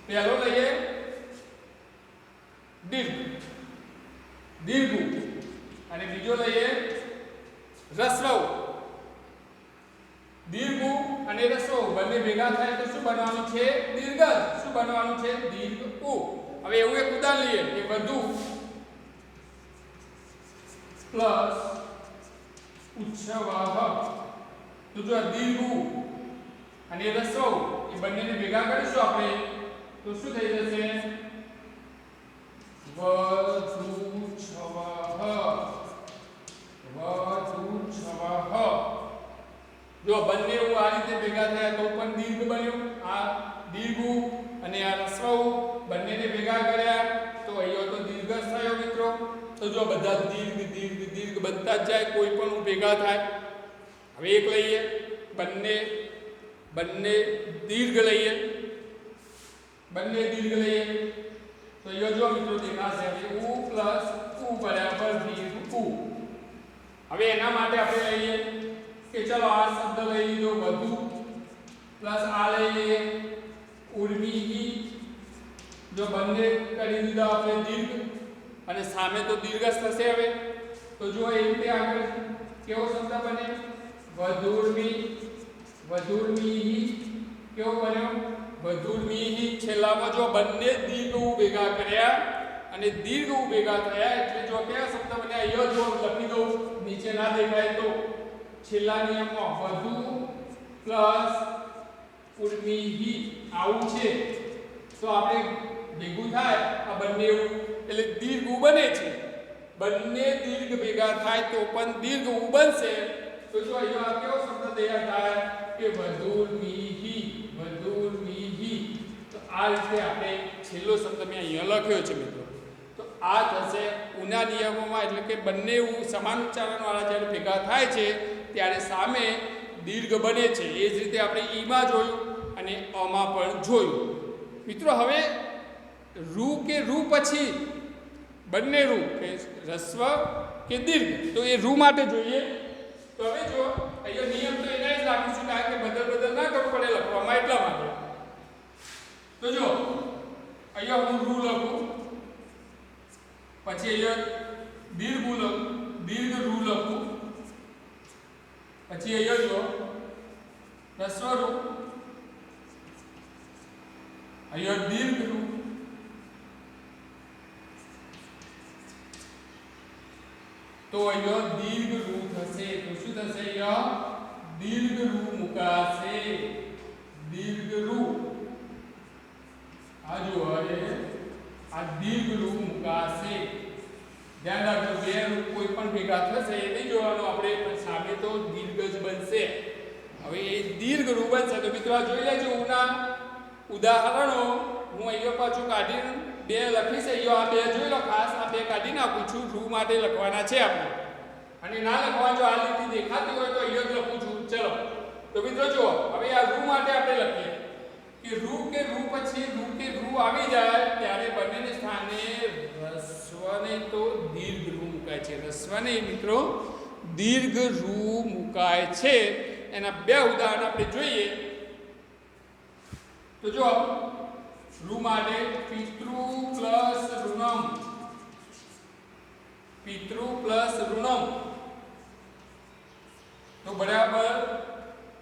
પહેલો લઈએ દીર્ઘ અને બીજો લઈએ રસ્વ ઉ. દીર્ઘ અને રસ્વ ઉ બંને ભેગા થાય તો શું બનવાનું છે, દીર્ઘ. શું બનવાનું છે, દીર્ઘ ઉ. હવે એવું એક ઉદાહરણ લઈએ કે વધુ પ્લસ ઉચ્છવાહ. તો જો દીર્ઘ ઉ અને રસ્વ ઉ એ બંનેને ભેગા કરીશું આપણે તો શું થઈ જશે, વધુછવાહ. જો બંને ઉ આ રીતે ભેગા થયા તો પણ દીર્ઘ બન્યું. આ દીર્ઘ ઉ અને આ રસ્વ ઉ બંનેને ભેગા કર્યા તો અહીંયા તો દીર્ઘ થયો મિત્રો. તો જો બધા દીર્ઘ બનતા જ જાય, કોઈ પણ ઉ ભેગા થાય. હવે એક લઈએ, બંને દીર્ઘ લઈએ, તો અહીંયા જો મિત્રો દેખાશે ઉ પ્લસ ઉ બરાબર દીર્ઘ ઉ. હવે એના માટે આપણે લઈએ કે ચલો આ શબ્દ લઈ લીધો વધુ પ્લસ આ લઈ લઈએ ઉર્મિહી. જો બંને કરી દીધા આપણે દીર્ઘ અને સામે તો દીર્ઘ જ થશે. હવે તો જો એ રીતે આગળ કેવો શબ્દ બને, વધુર્મિહી. કેવો બન્યો, વધુર્મિહી. છેલ્લામાં જો બંને દીર્ઘ ઉ ભેગા કર્યા અને દીર્ઘ ઉ ભેગા થયા એટલે જો કયા શબ્દ બન્યા, અહીંયા જો લખી દઉં, નીચે ના દેખાય તો. છેલ્લા નિયમમાં વધુ પ્લસ ઉર્મિહી આવું છે તો આપણે ભેગું થાય આ બંને એટલે દીર્ઘ ઉ બને છે. બંને દીર્ઘ ભેગા થાય તો પણ દીર્ઘ ઉ બનશે. તો જો અહીંયા કેવો શબ્દ તૈયાર થાય કે વધુર્મિહી. તો આ રીતે આપણે છેલ્લો શબ્દ મેં અહીંયા લખ્યો છે મિત્રો. તો આ થશે ઉના નિયમોમાં, એટલે કે બંને ઉ સમાન ઉચ્ચારણવાળા જ્યારે ભેગા થાય છે ત્યારે સામે દીર્ઘ બને છે. એ જ રીતે આપણે ઈમાં જોયું અને અમાં પણ જોયું મિત્રો. હવે રૂ કે રૂ પછી બંને રૂ કે રસ્વ કે દીર્ઘ, તો એ રૂ માટે જોઈએ. તો હવે જો અહીંયા નિયમ તો એના જ રાખીશું, કારણ કે બદલ ના કરવું પડે લખવામાં, એટલા માટે. તો જો અહીંયા હું રૂ લખું, પછી અહીંયા દીર્ઘ રૂ લખું, પછી અહીંયા જો રસ્વ રૂ, અહીંયા દીર્ઘ રૂ તો અહીંયા દીર્ઘ રૂ થશે. તો શું થશે? અહીંયા દીર્ઘ રૂ મુકાશે. દીર્ઘ રૂ આ જો હવે આ દીર્ઘ રૂ મુકાશે. ધ્યાન રાખજો, બે રૂ કોઈ પણ ભેગા થશે એ નહીં જોવાનું આપણે, પણ સામે તો દીર્ઘ જ બનશે. હવે એ દીર્ઘ રૂ બનશે. તો મિત્રો આ જોઈ લેજો ઉના ઉદાહરણો હું અહીંયા પાછું કાઢીને બે લખીશ. અહીંયા આ બે જોઈ લો, ખાસ આ બે કાઢી નાખું છું. રૂ માટે લખવાના છે આપણે, અને ના લખવા જો આ લીટી દેખાતી હોય તો અહીંયા જ લખું છું. ચલો તો મિત્રો જુઓ, હવે આ રૂ માટે આપણે લખીએ કે રૂ કે રૂ પછી રૂ કે રૂ આવી જાય ત્યારે બંનેને સ્થાને રસ્વને તો દીર્ઘ રૂ મુકાય છે. રસ્વને મિત્રો દીર્ઘ રૂ મુકાય છે. એના બે ઉદાહરણ આપણે જોઈએ. તો જો રૂ માટે પિતૃ પ્લસ ઋણમ, પિતૃ પ્લસ ઋણમ તો બરાબર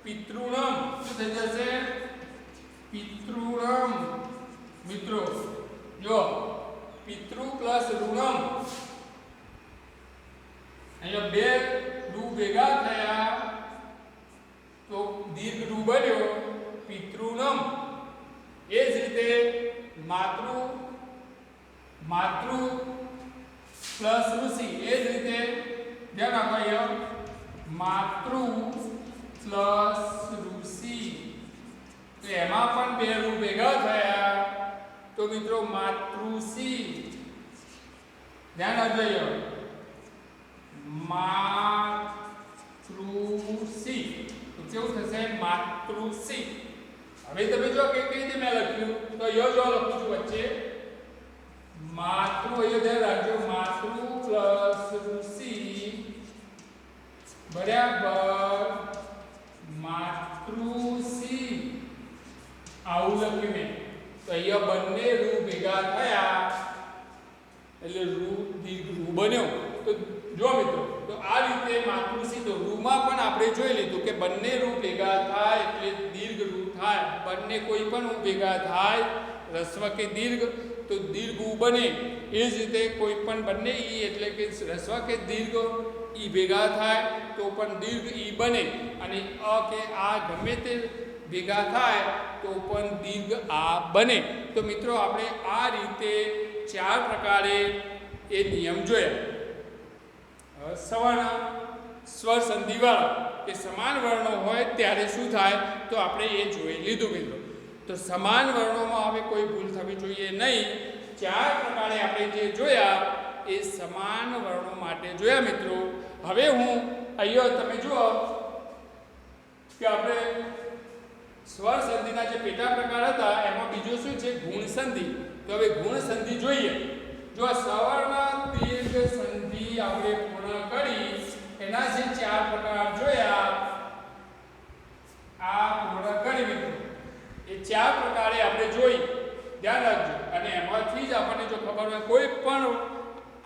પિતૃણમ. શું થઈ જશે? પિતૃણમ. મિત્રો જો પિતૃ પ્લસ ઋણમ, અહીંયા બે રૂ ભેગા થયા તો દીર્ઘ રૂ બન્યો પિતૃણમ. એ જ રીતે માતૃ પ્લસ ઋષિ, એ જ રીતે ધ્યાન રાખો અહીંયા માતૃ પ્લસ ઋષિ. તો એમાં પણ બે રૂ ભેગા થયા તો મિત્રો માતૃષિ. ધ્યાન રાખજો અહીંયા માતૃષિ. તો કેવું થશે? માતૃષિ. હવે તમે જો કે કઈ રીતે મેં લખ્યું તો અહીંયા જો લખું છું વચ્ચે માતૃ. અહીંયા ધ્યાન રાખજો માતૃ પ્લસ ઋષિ બરાબર માતૃષિ. આવું લખ્યું મેં. તો અહીંયા બંને રૂ ભેગા થયા એટલે રૂ દીર્ઘ રૂ બન્યો. તો જો મિત્રો, તો આ રીતે માતૃષિ. તો રૂમાં પણ આપણે જોઈ લીધું કે બંને રૂ ભેગા થાય એટલે દીર્ઘ રૂ થાય. બંને કોઈ પણ રૂ ભેગા થાય રસ્વ કે દીર્ઘ તો દીર્ઘ ઉ બને. એ જ રીતે કોઈ પણ બંને ઈ એટલે કે રસ્વ કે દીર્ઘ ઈ ભેગા થાય તો પણ દીર્ઘ ઈ બને. અને અ કે આ ગમે તે ભેગા થાય તો પણ દીર્ઘ આ બને. તો મિત્રો આપણે આ રીતે ચાર પ્રકારે એ નિયમ જોયા. સવર્ણ સ્વર સંધિવાળા કે સમાન વર્ણો હોય ત્યારે શું થાય તો આપણે એ જોઈ લીધું મિત્રો. તો સમાન વર્ણોમાં હવે કોઈ ભૂલ થવી જોઈએ નહીં. ચાર પ્રકારે આપણે જે જોયા એ સમાન વર્ણો માટે જોયા મિત્રો. હવે હું અહીંયા તમે જુઓ કે આપણે સ્વર સંધિના જે પેટા પ્રકાર હતા એમાં બીજો શું છે? ગુણ સંધિ. તો હવે ગુણ સંધિ જોઈએ. જો સવર્ણ દીર્ઘ સંધિ આપણે પૂર્ણ કરી એના જે ચાર પ્રકાર જોયા આ પૂર્ણ કરી મિત્રો. એ ચાર પ્રકારે આપણે જોઈ. ધ્યાન રાખજો. અને એમાંથી જ આપણને જો ખબર હોય કોઈ પણ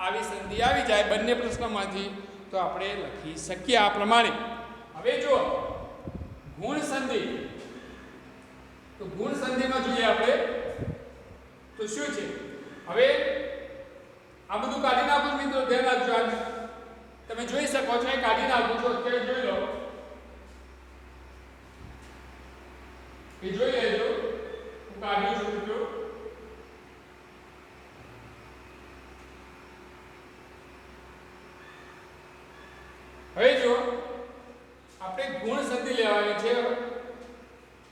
આવી સંધિ આવી જાય બંને પ્રશ્નોમાંથી તો આપણે લખી શકીએ આ પ્રમાણે. હવે જો ગુણ સંધિ, તો ગુણ સંધિમાં જોઈએ આપણે તો શું છે? હવે આ બધું કાઢી નાખું મિત્રો. ધ્યાન રાખજો. તમે જોઈ શકો છો એ કાઢી નાખું છો. અત્યારે જોઈ લો, એ જોઈ લેજો. હું કાઢ્યું છું મિત્રો. હવે જો આપણે ગુણ સંધિ લેવાની છે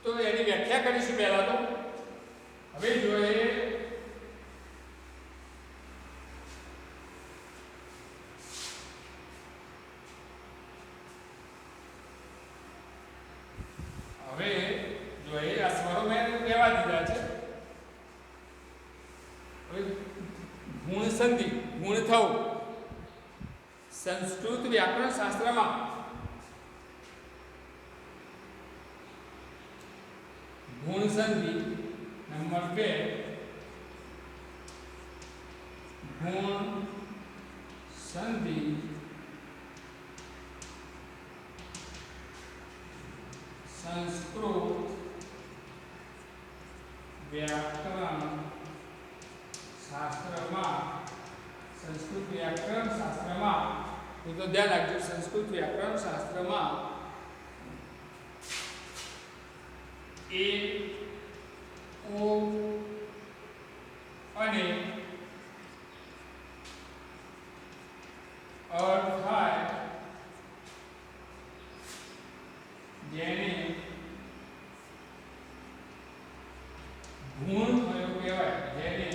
તો એની વ્યાખ્યા કરીશું પહેલા તો. હવે જોઈએ આ સ્વરો મેં કહેવા દીધા છે. હવે ગુણ સંધિ, ગુણ થવું. સંસ્કૃત વ્યાકરણ શાસ્ત્રમાં ગુણ સંધિ નંબર 2 ગુણ સંધિ સંસ્કૃત વ્યાકરણ શાસ્ત્રમાં તો ધ્યાન રાખજો, સંસ્કૃત વ્યાકરણ શાસ્ત્રમાં એ ઓ અને અર્થ થાય જેને ગુણ થયો કહેવાય, જેને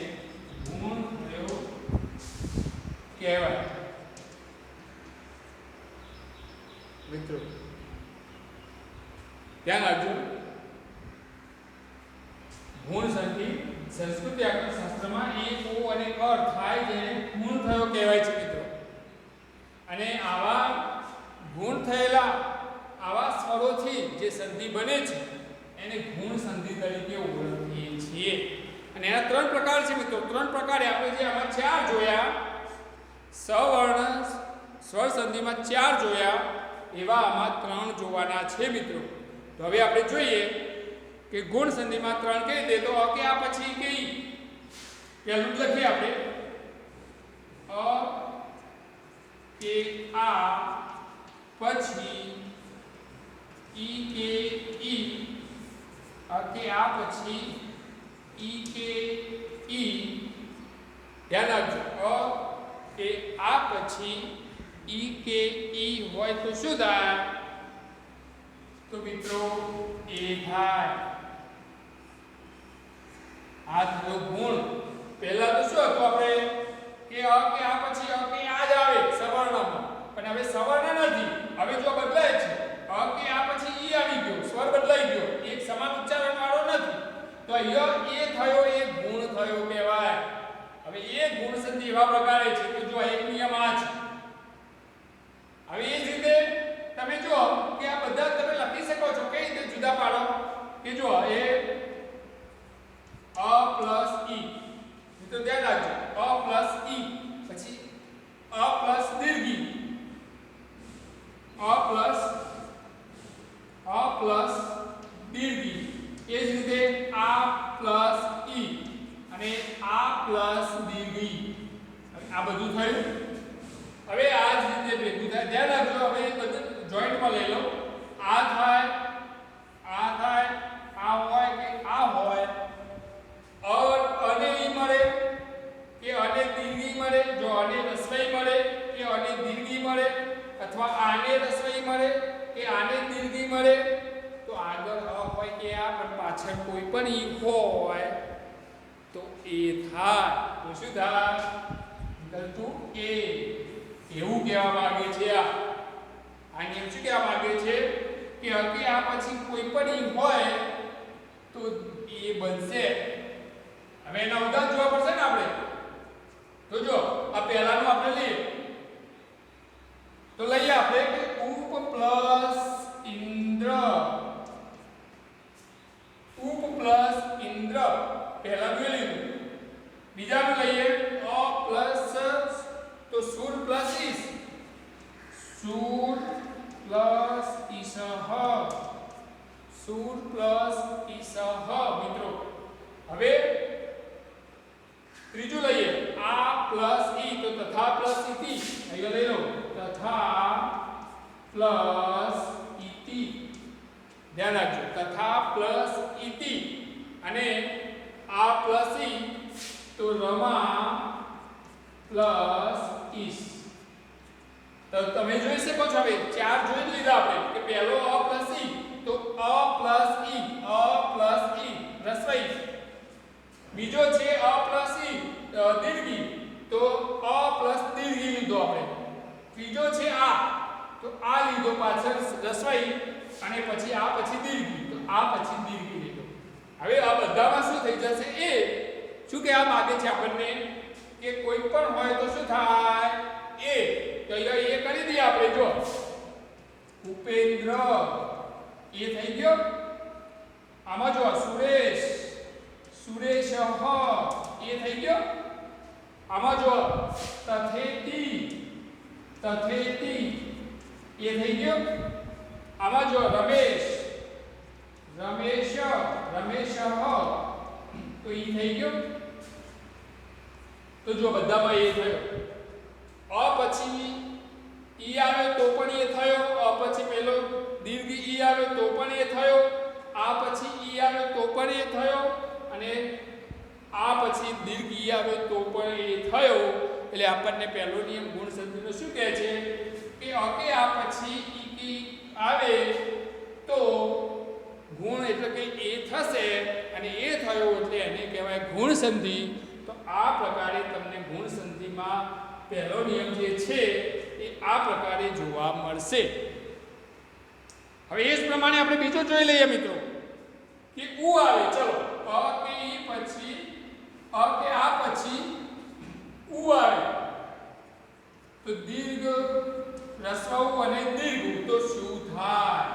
ગુણ થયો કહેવાય. મિત્રો ધ્યાન રાખજો, ગુણ સંધિ સંસ્કૃત વ્યાકરણ શાસ્ત્રમાં એ ઓ અને અર્થ થાય જેને ગુણ થયો કહેવાય છે મિત્રો. અને આવા ગુણ થયેલા આવા સ્વરોથી જે સંધિ બને છે એને ગુણ સંધિ તરીકે ઓળખીએ છીએ. અને એના ત્રણ પ્રકાર છે મિત્રો. ત્રણ પ્રકારે આપણે જે આમાં ચાર જોયા, સવર્ણ સ્વર સંધિમાં ચાર જોયા, એવા આમાં ત્રણ જોવાના છે મિત્રો. તો હવે આપણે જોઈએ કે ગુણ સંધિમાં ત્રણ કહી દે તો અ કે આ પછી કઈ પહેલું લખીએ આપણે અ કે આ પછી ઈ કે ઈ, અ કે આ પછી ઈ કે ઈ. ધ્યાન રાખજો, અ કે આ પછી ઈ કે ઈ હોય તો શું થાય? તો મિત્રો એ થાય. આ થયો ગુણ. પહેલા તો શું હતું આપણે કે અ કે આ પછી અ કે આ જ આવે સવર્ણમાં, પણ હવે સવર્ણ નથી. હવે જો બદલાય છે, અ કે આ પછી ઈ આવી ગયો, સ્વર બદલાઈ ગયો, એક સમાન ઉચ્ચારણ વાળો નથી. તો અહીંયા એ થયો, એ ગુણ થયો કહેવાય. હવે એ ગુણ સંધિ એવા પ્રકારે છે કે જો એક નિયમ આ છે. હવે એ જ રીતે તમે જો કે આ બધા તમે લખી શકો છો કઈ રીતે જુદા પાડો કે જો એ અ પ્લસ ઈ. મિત્રો ધ્યાન રાખજો, અ પ્લસ ઈ પછી અ પ્લસ દીર્ઘી, અ પ્લસ દીર્ઘી. એ જ રીતે આ પ્લસ ઈ અને આ પ્લસ દીર્ઘી. આ બધું થયું. હવે આ જ રીતે ભેગું થાય. ધ્યાન રાખજો, હવે બધું જોઈન્ટમાં લઈ લો. આ થાય, આ થાય, આ હોય કે આ હોય, અને ઈ મળે કે અને દીર્ઘી મળે, જો અને રસવઈ મળે કે અને દીર્ઘી મળે, અથવા આને રસવઈ મળે કે આને દીર્ઘી મળે, તો આગળ અ હોય કે આ પણ પાછળ કોઈ પણ ઈ હોય તો એ થાય. તો શું થાય? વિકલ્પ એ. એવું કહેવા માંગે છે આ નિયમ શું કહેવા માંગે છે કે અકે આ પછી કોઈ પણ ઈ હોય તો એ બનશે. હવે એના ઉદાહરણ જોવા પડશે ને આપણે. તો જો આ પહેલાનું આપણે લઈએ તો લઈએ આપણે કે ઉપ પ્લસ ઇન્દ્ર, ઉપ પ્લસ ઇન્દ્ર પહેલાનું લીધું. બીજાનું લઈએ અ પ્લસ તો સુર પ્લસ ઈસ, સુર પ્લસ ઈસહ, સુર પ્લસ ઈસહ. મિત્રો હવે ત્રીજું લઈએ આ પ્લસ ઈ તો તથા પ્લસ ઇતિ. અહીંયા લઈ લો તથા પ્લસ ઇતિ. ધ્યાન રાખજો, તથા પ્લસ ઇતિ. અને આ પ્લસ ઈ તો રમા પ્લસ ઈસ. તો તમે જોઈ શકો છો. હવે ચાર જોઈ લીધા આપણે કે પહેલો અ પ્લસ ઈ તો અ પ્લસ ઈ, અ પ્લસ ઈ રસવઈ. બીજો છે અ પ્લસ ઈ દીર્ઘી તો અ પ્લસ દીર્ઘી લીધો આપણે. ત્રીજો છે આ તો આ લીધો પાછળ રસવઈ અને પછી આ પછી દીર્ઘી તો આ પછી દીર્ઘી લીધો. હવે આ બધામાં શું થઈ જશે? એ શું કહેવા માંગે છે આપણને કે કોઈ પણ હોય તો શું થાય? એ. તો અહીંયા એ કરી દઈએ આપણે. જો ઉપેન્દ્ર એ થઈ ગયો. આમાં જો સુરેશ, સુરેશ એ થઈ ગયો. આમાં જો તથેતી, તથેતી એ થઈ ગયો. આમાં જો રમેશ, રમેશ, રમેશ તો એ થઈ ગયો. તો જો બધામાં એ થયો. અ પછી ઈ આવે તો પણ એ થયો, અ પછી પેલો દીર્ઘ ઈ આવે તો પણ એ થયો, આ પછી ઈ આવે તો પણ એ થયો, અને આ પછી દીર્ઘ ઈ આવે તો પણ એ થયો. એટલે આપણને પહેલો નિયમ ગુણ સંધિનો શું કહે છે કે ઓકે આ પછી ઈ આવે તો ગુણ એટલે કે એ થશે, અને એ થયો એટલે એને કહેવાય ગુણ સંધિ. તો આ પ્રકારે તમને ગુણ સંધિમાં પહેલો નિયમ જે છે એ આ પ્રકારે જોવા મળશે. હવે એ જ પ્રમાણે આપણે બીજો જોઈ લઈએ મિત્રો કે ઉ આવે. ચલો અ કે ઈ પછી અ કે આ પછી ઉ આવે તો દીર્ઘ રસ્વ અને દીર્ઘ તો શું થાય?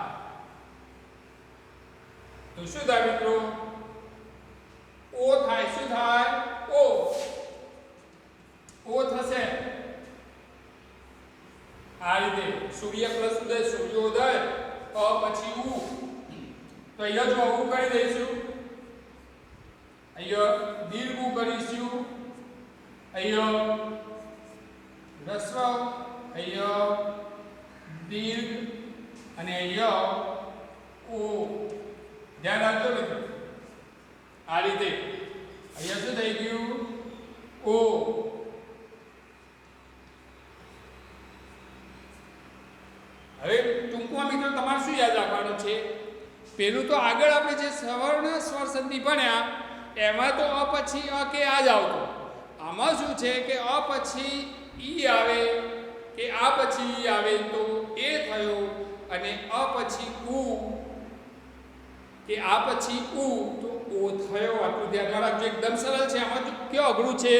તો શું થાય મિત્રો? ઓ થાય. શું થાય? ઓ થશે આ રીતે. સૂર્ય પ્લસ ઉદય, સૂર્યોદય, અ પછી ઉ. તો અહીંયા જો ઉ કરી દઈશું, અહીંયા દીર્ઘ ઉ કરીશું, અહીંયા રસ્વ, અહીંયા દીર્ઘ, અને અહીંયા ઓ. ધ્યાન રાખજો મિત્રો આ રીતે. અહીંયા શું થઈ ગયું? ઓ. હવે ટૂંકમાં મિત્રો તમારે શું યાદ રાખવાનું છે? પેલું તો આગળ આપણે જે સવર્ણ સ્વર સંધિ ભણ્યા એમાં તો અ પછી અ કે આ જ આવતું. આમાં શું છે કે અ પછી ઈ આવે કે આ પછી ઈ આવે તો એ થયો, અને અ પછી ઉ કે આ પછી ઉ તો ઓ થયો. આટલું ધ્યાન રાખજો. એકદમ સરળ છે. આમાં કેવું અઘરું છે?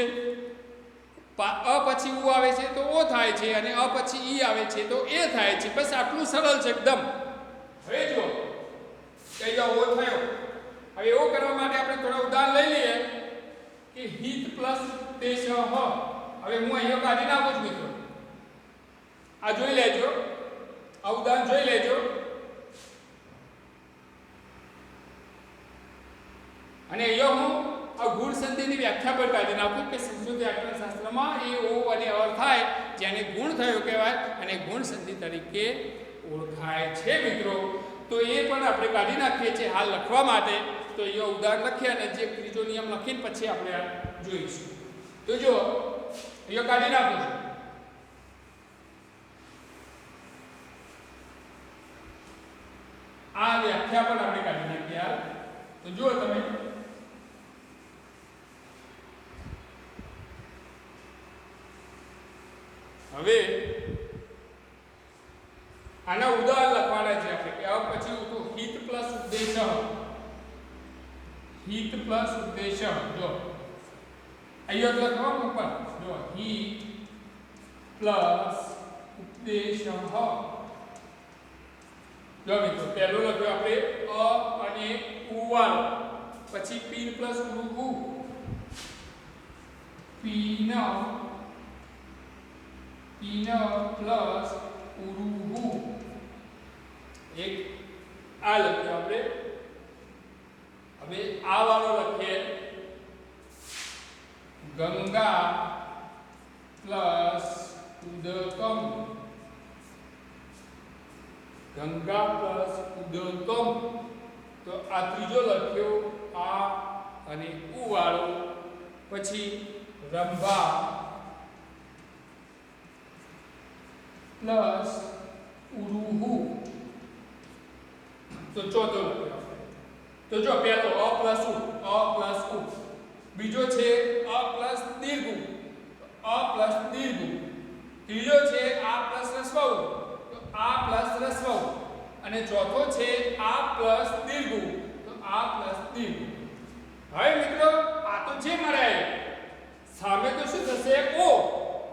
અ પછી ઉ આવે છે તો ઓ થાય છે, અને અ પછી ઈ આવે છે તો એ થાય છે. બસ આટલું સરળ છે એકદમ. હવે જો કઈ જાઓ ઓ થયો. હવે એવો કરવા માટે આપણે થોડા ઉદાહરણ લઈ લઈએ કે હિત પ્લસ દેશ. હવે હું અહીંયા કાઢી નાખું છું મિત્રો. આ જોઈ લેજો, આ ઉદાહરણ જોઈ લેજો. અને અહીંયા હું આ ગુણ સંધિની વ્યાખ્યા પર કાઢી નાખું કે સંસ્કૃત વ્યાકરણ શાસ્ત્રમાં એ ઓ અને અ થાય જેને ગુણ થયો કહેવાય અને ગુણ સંધિ તરીકે ઓળખાય છે મિત્રો. તો એ પણ આપણે કાઢી નાખીએ છીએ હાલ લખવા માટે. તો અહીંયા ઉદાહરણ લખીએ અને જે ત્રીજો નિયમ લખીને પછી આપણે આ જોઈશું. તો જો અહીંયા કાઢી નાખું છું. આ વ્યાખ્યા પણ આપણે કાઢી નાખીએ હાલ. તો જુઓ તમે, હવે આના ઉદાહરણ લખવાના છે આપણે કે આ પછી તો હિત પ્લસ ઉદ્દેશ. હિત પ્લસ ઉદ્દેશ. જો અહીંયા લખવાનું ઉપર જો હિત પ્લસ ઉદ્દેશ. જો મિત્રો પહેલો લખ્યો આપણે અ અને ઉ વાળો, પછી પીન પ્લસ ઉ, પીન પ્લસ ઉરુહુ. એક આ લખ્યો આપણે. હવે આ વાળો લખીએ ગંગા પ્લસ ઉદકમ. ગંગા પ્લસ ઉદકમ. તો આ ત્રીજો લખ્યો આ અને ઉ વાળો, પછી રંભા પ્લસ ઉરુહુ. તો ચોથો લખ્યો. તો જો પહેલો અ પ્લસ ઉ, અ પ્લસ ઉ. બીજો છે અ પ્લસ દીર્ઘ, અ પ્લસ દીર્ઘ. ત્રીજો છે આ પ્લસ રસ્વ, તો આ પ્લસ રસ્વ. અને ચોથો છે આ પ્લસ દીર્ઘ, તો આ પ્લસ દીર્ઘ. હવે મિત્રો આ તો જે મળે સામે તો શું થશે? ઓ.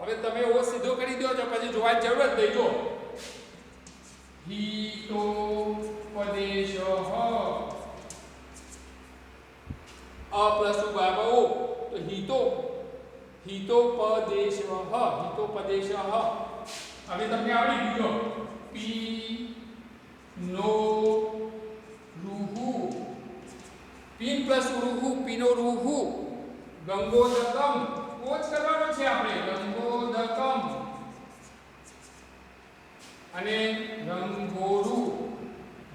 હવે તમે ઓ સીધો કરી દો છો, પછી જોવાની જરૂર જ નહીં. જો હિતોપદેશ અ પ્લસ ઉ બરાબર ઓ. તો હિતોપદેશ. હિતોપદેશ. હવે તમને આવડી ગયો. પી નો રૂહુ. Pin plus રૂહુ, પીનો રૂહુ. ગંગોદકમ. ઓ જ કરવાનો છે આપણે. ગંગોદકમ. અને રંભોરું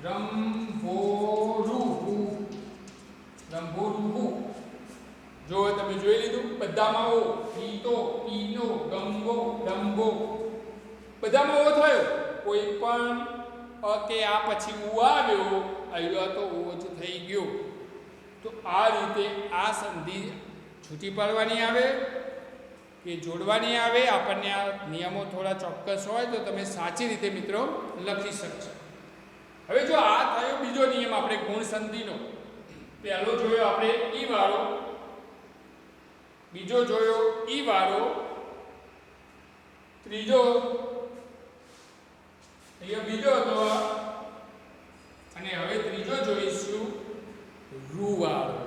રંભોરું રંભોરું જો તમે જોઈ લીધું બધામાં ઓ પીતો પીનો ગંગો ડંબો બધામાં ઓ થયો કોઈ પણ કે આ પછી ઉ આવ્યો આવ્યો તો ઓ જ થઈ ગયો તો આ રીતે આ સંધિ છૂટી પાડવાની આવે કે જોડવાની આવે આપણને આ નિયમો થોડા ચોક્કસ હોય તો તમે સાચી રીતે મિત્રો લખી શકશો હવે જો આ થયો બીજો નિયમ આપણે ગુણ સંધિનો પહેલો જોયો આપણે ઈ વાળો બીજો જોયો ઈ વાળો ત્રીજો અહીંયા બીજો હતો અને હવે ત્રીજો જોઈશું રૂ વાળો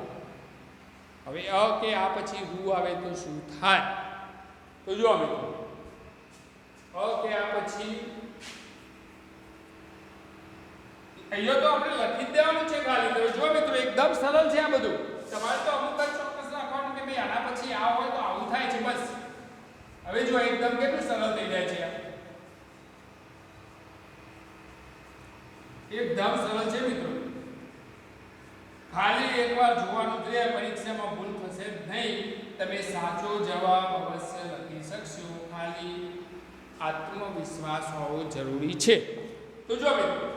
હવે અ કે આ પછી રૂ આવે તો શું થાય તો જો મિત્રો અ કે આ પછી અહીંયા તો આપણે લખી જ દેવાનું છે ખાલી તો જો મિત્રો એકદમ સરળ છે આ બધું તમારે તો અમુક જ ચોક્કસ રાખવાનું કે ભાઈ આના પછી આ હોય તો આવું થાય છે બસ હવે જો એકદમ કેટલું સરળ થઈ જાય છે એકદમ સરળ છે મિત્રો ખાલી એકવાર જોવાનું છે પરીક્ષામાં ભૂલ થશે નહીં તમે સાચો જવાબ અવશ્ય લખી શકશો ખાલી આત્મવિશ્વાસ હોવો જરૂરી છે તો જો મિત્રો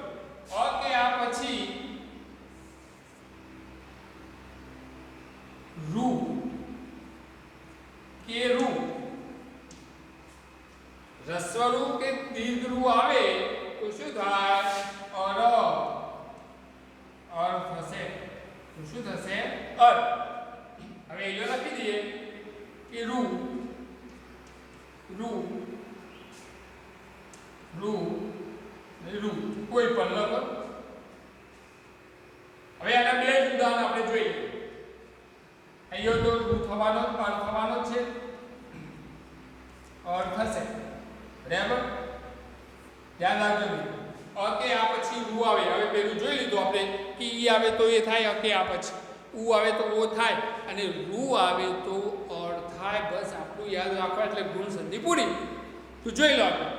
ઓકે આ પછી રૂ કે રૂ રસ્વરૂ કે દીર્ઘરૂ આવે તો શું થાય અર થશે તો શું થશે અર હવે એ લખી દઈએ કે રૂ રૂ રૂ રૂ કોઈ પણ લખો હવે આના બે જ ઉદાહરણ આપણે જોઈએ અહીંયા તો રૂ થવાનો અર થવાનો છે અર થશે બરાબર ધ્યાન રાખજો ઓકે આ પછી રૂ આવે હવે પેલું જોઈ લીધું આપણે કે ઈ આવે તો એ થાય ઓકે આ પછી ઉ આવે તો ઓ થાય અને રૂ આવે તો અર થાય બસ આટલું યાદ રાખો એટલે ગુણ સંધિ પૂરી તો જોઈ લો આપણે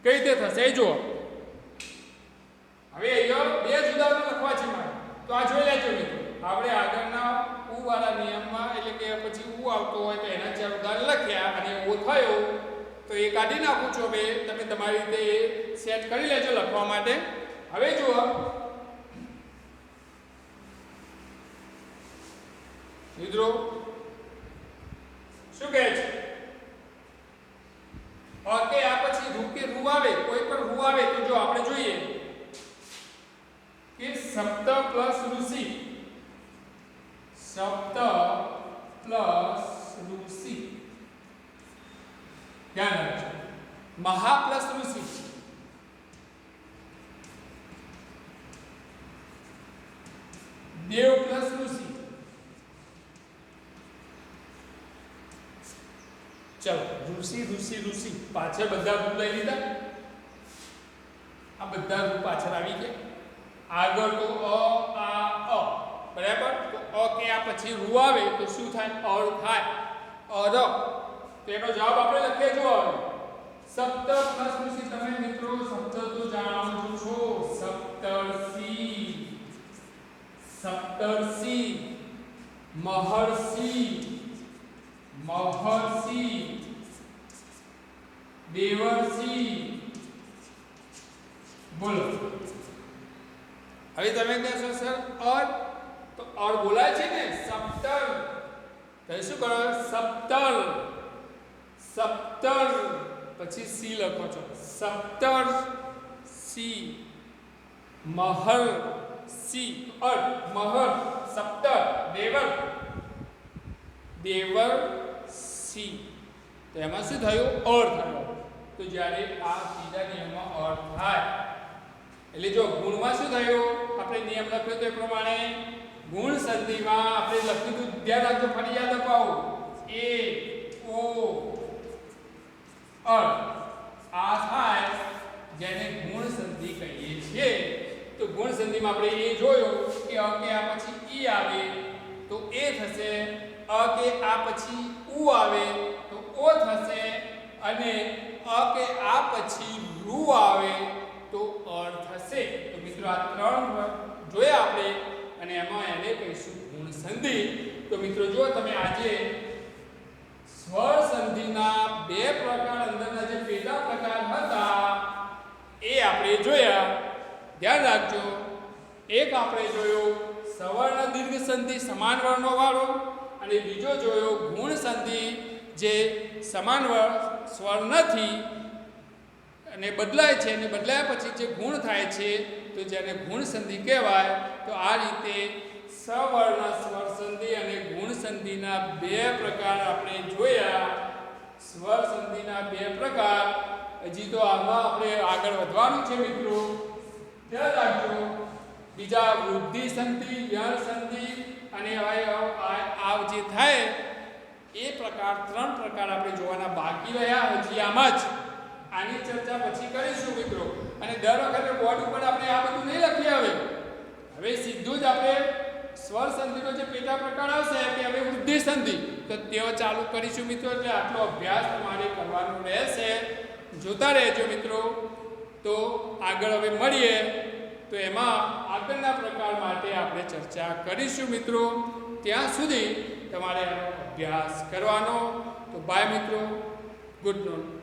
કઈ રીતે થશે એ જુઓ હવે અહીંયા બે જુદા લખવા છે મારે તો આ જોઈ લેજો મિત્રો આપણે આગળના ઉ વાળા નિયમમાં એટલે કે પછી ઉ આવતો હોય તો એના ચાર ઉદાહરણ લખ્યા અને ઓ થયો તો એ કાઢી નાખું છું હવે તમે તમારી રીતે સેટ કરી લેજો લખવા માટે હવે જુઓ મિત્રો શું કહે છે ઓકે આ પછી રૂ કે રૂ આવે કોઈ પણ રૂ આવે તો જો આપણે જોઈએ કે સપ્ત પ્લસ ઋષિ સપ્ત પ્લસ ઋષિ ધ્યાન રાખજો મહા પ્લસ ઋષિ દેવ પ્લસ ઋષિ ચલો ઋષિ ઋષિ ઋષિ પાછળ બધા રૂપ લઈ લીધા આ બધા રૂપ પાછળ આવી ગયા આગળ તો અ બરાબર તો અ કે આ પછી રૂ આવે તો શું થાય અર થાય અર તો એનો જવાબ આપણે લખીએ જો હવે સપ્ત પ્લસ ઋષિ તમે મિત્રો શબ્દ તો જાણો છો સપ્તર્ષિ સપ્તર્ષિ મહર્ષિ મહર્ષિ દેવર્ષિ બોલો હવે તમે કહેશો સર અર તો અર બોલાય છે ને સપ્તર તો શું કરો સપ્તર સપ્તર પછી સી લખો છો સપ્તર સી મહર સી અર મહર સપ્તર દેવર દેવર સી તો એમાં શું થયું અર થયો તો જ્યારે આ ત્રીજા નિયમમાં અર થાય એટલે જો ગુણમાં શું થયું આપણે નિયમ લખ્યો તો એ પ્રમાણે ગુણ સંધિમાં આપણે લખ્યું તો ધ્યાન રાખજો ફરી યાદ અપાવો એ ઓ અર આ થાય જેને ગુણ સંધિ કહીએ છીએ તો ગુણ સંધિમાં આપણે એ જોયો કે અ કે આ પછી ઈ આવે તો એ થશે અ કે આ પછી ઉ આવે તો ઓ થશે અને કે આ પછી રૂ આવે તો અર્થ થશે. તો મિત્રો આ ત્રણ જોયા આપણે અને એમાં એને કહીશું ગુણ સંધિ. તો મિત્રો જો તમે આજે સ્વર સંધિના બે પ્રકાર અંદરના જે પેટા પ્રકાર હતા એ આપણે જોયા. ધ્યાન રાખજો. એક આપણે જોયો સવર્ણ દીર્ઘ સંધિ સમાન વર્ણો વાળો અને બીજો જોયો ગુણ સંધિ જે સમાન સ્વર નથી અને બદલાય છે અને બદલાયા પછી જે ગુણ થાય છે તો જેને ગુણ સંધિ કહેવાય. તો આ રીતે સવર્ણ સ્વર સંધિ અને ગુણ સંધિના બે પ્રકાર આપણે જોયા. સ્વર સંધિના બે પ્રકાર. હજી તો આમાં આપણે આગળ વધવાનું છે મિત્રો. ધ્યાન રાખજો. બીજા વૃદ્ધિ સંધિ, વ્યળ સંધિ અને આ જે થાય એ પ્રકાર ત્રણ પ્રકાર આપણે જોવાના બાકી રહ્યા. હજી આમાં જ આની ચર્ચા પછી કરીશું મિત્રો. અને દર વખતે બોર્ડ ઉપર આપણે આ બધું નહીં લખીએ. હવે સીધું જ આપણે સ્વર સંધિનો જે પેટા પ્રકાર આવશે કે હવે વૃદ્ધિ સંધિ તો તેઓ ચાલુ કરીશું મિત્રો. એટલે આટલો અભ્યાસ તમારે કરવાનો રહેશે. જોતા રહેજો મિત્રો. તો આગળ હવે મળીએ તો એમાં આગળના પ્રકાર માટે આપણે ચર્ચા કરીશું મિત્રો. ત્યાં સુધી તમારે આનો અભ્યાસ કરવાનો. તો બાય મિત્રો. Good night.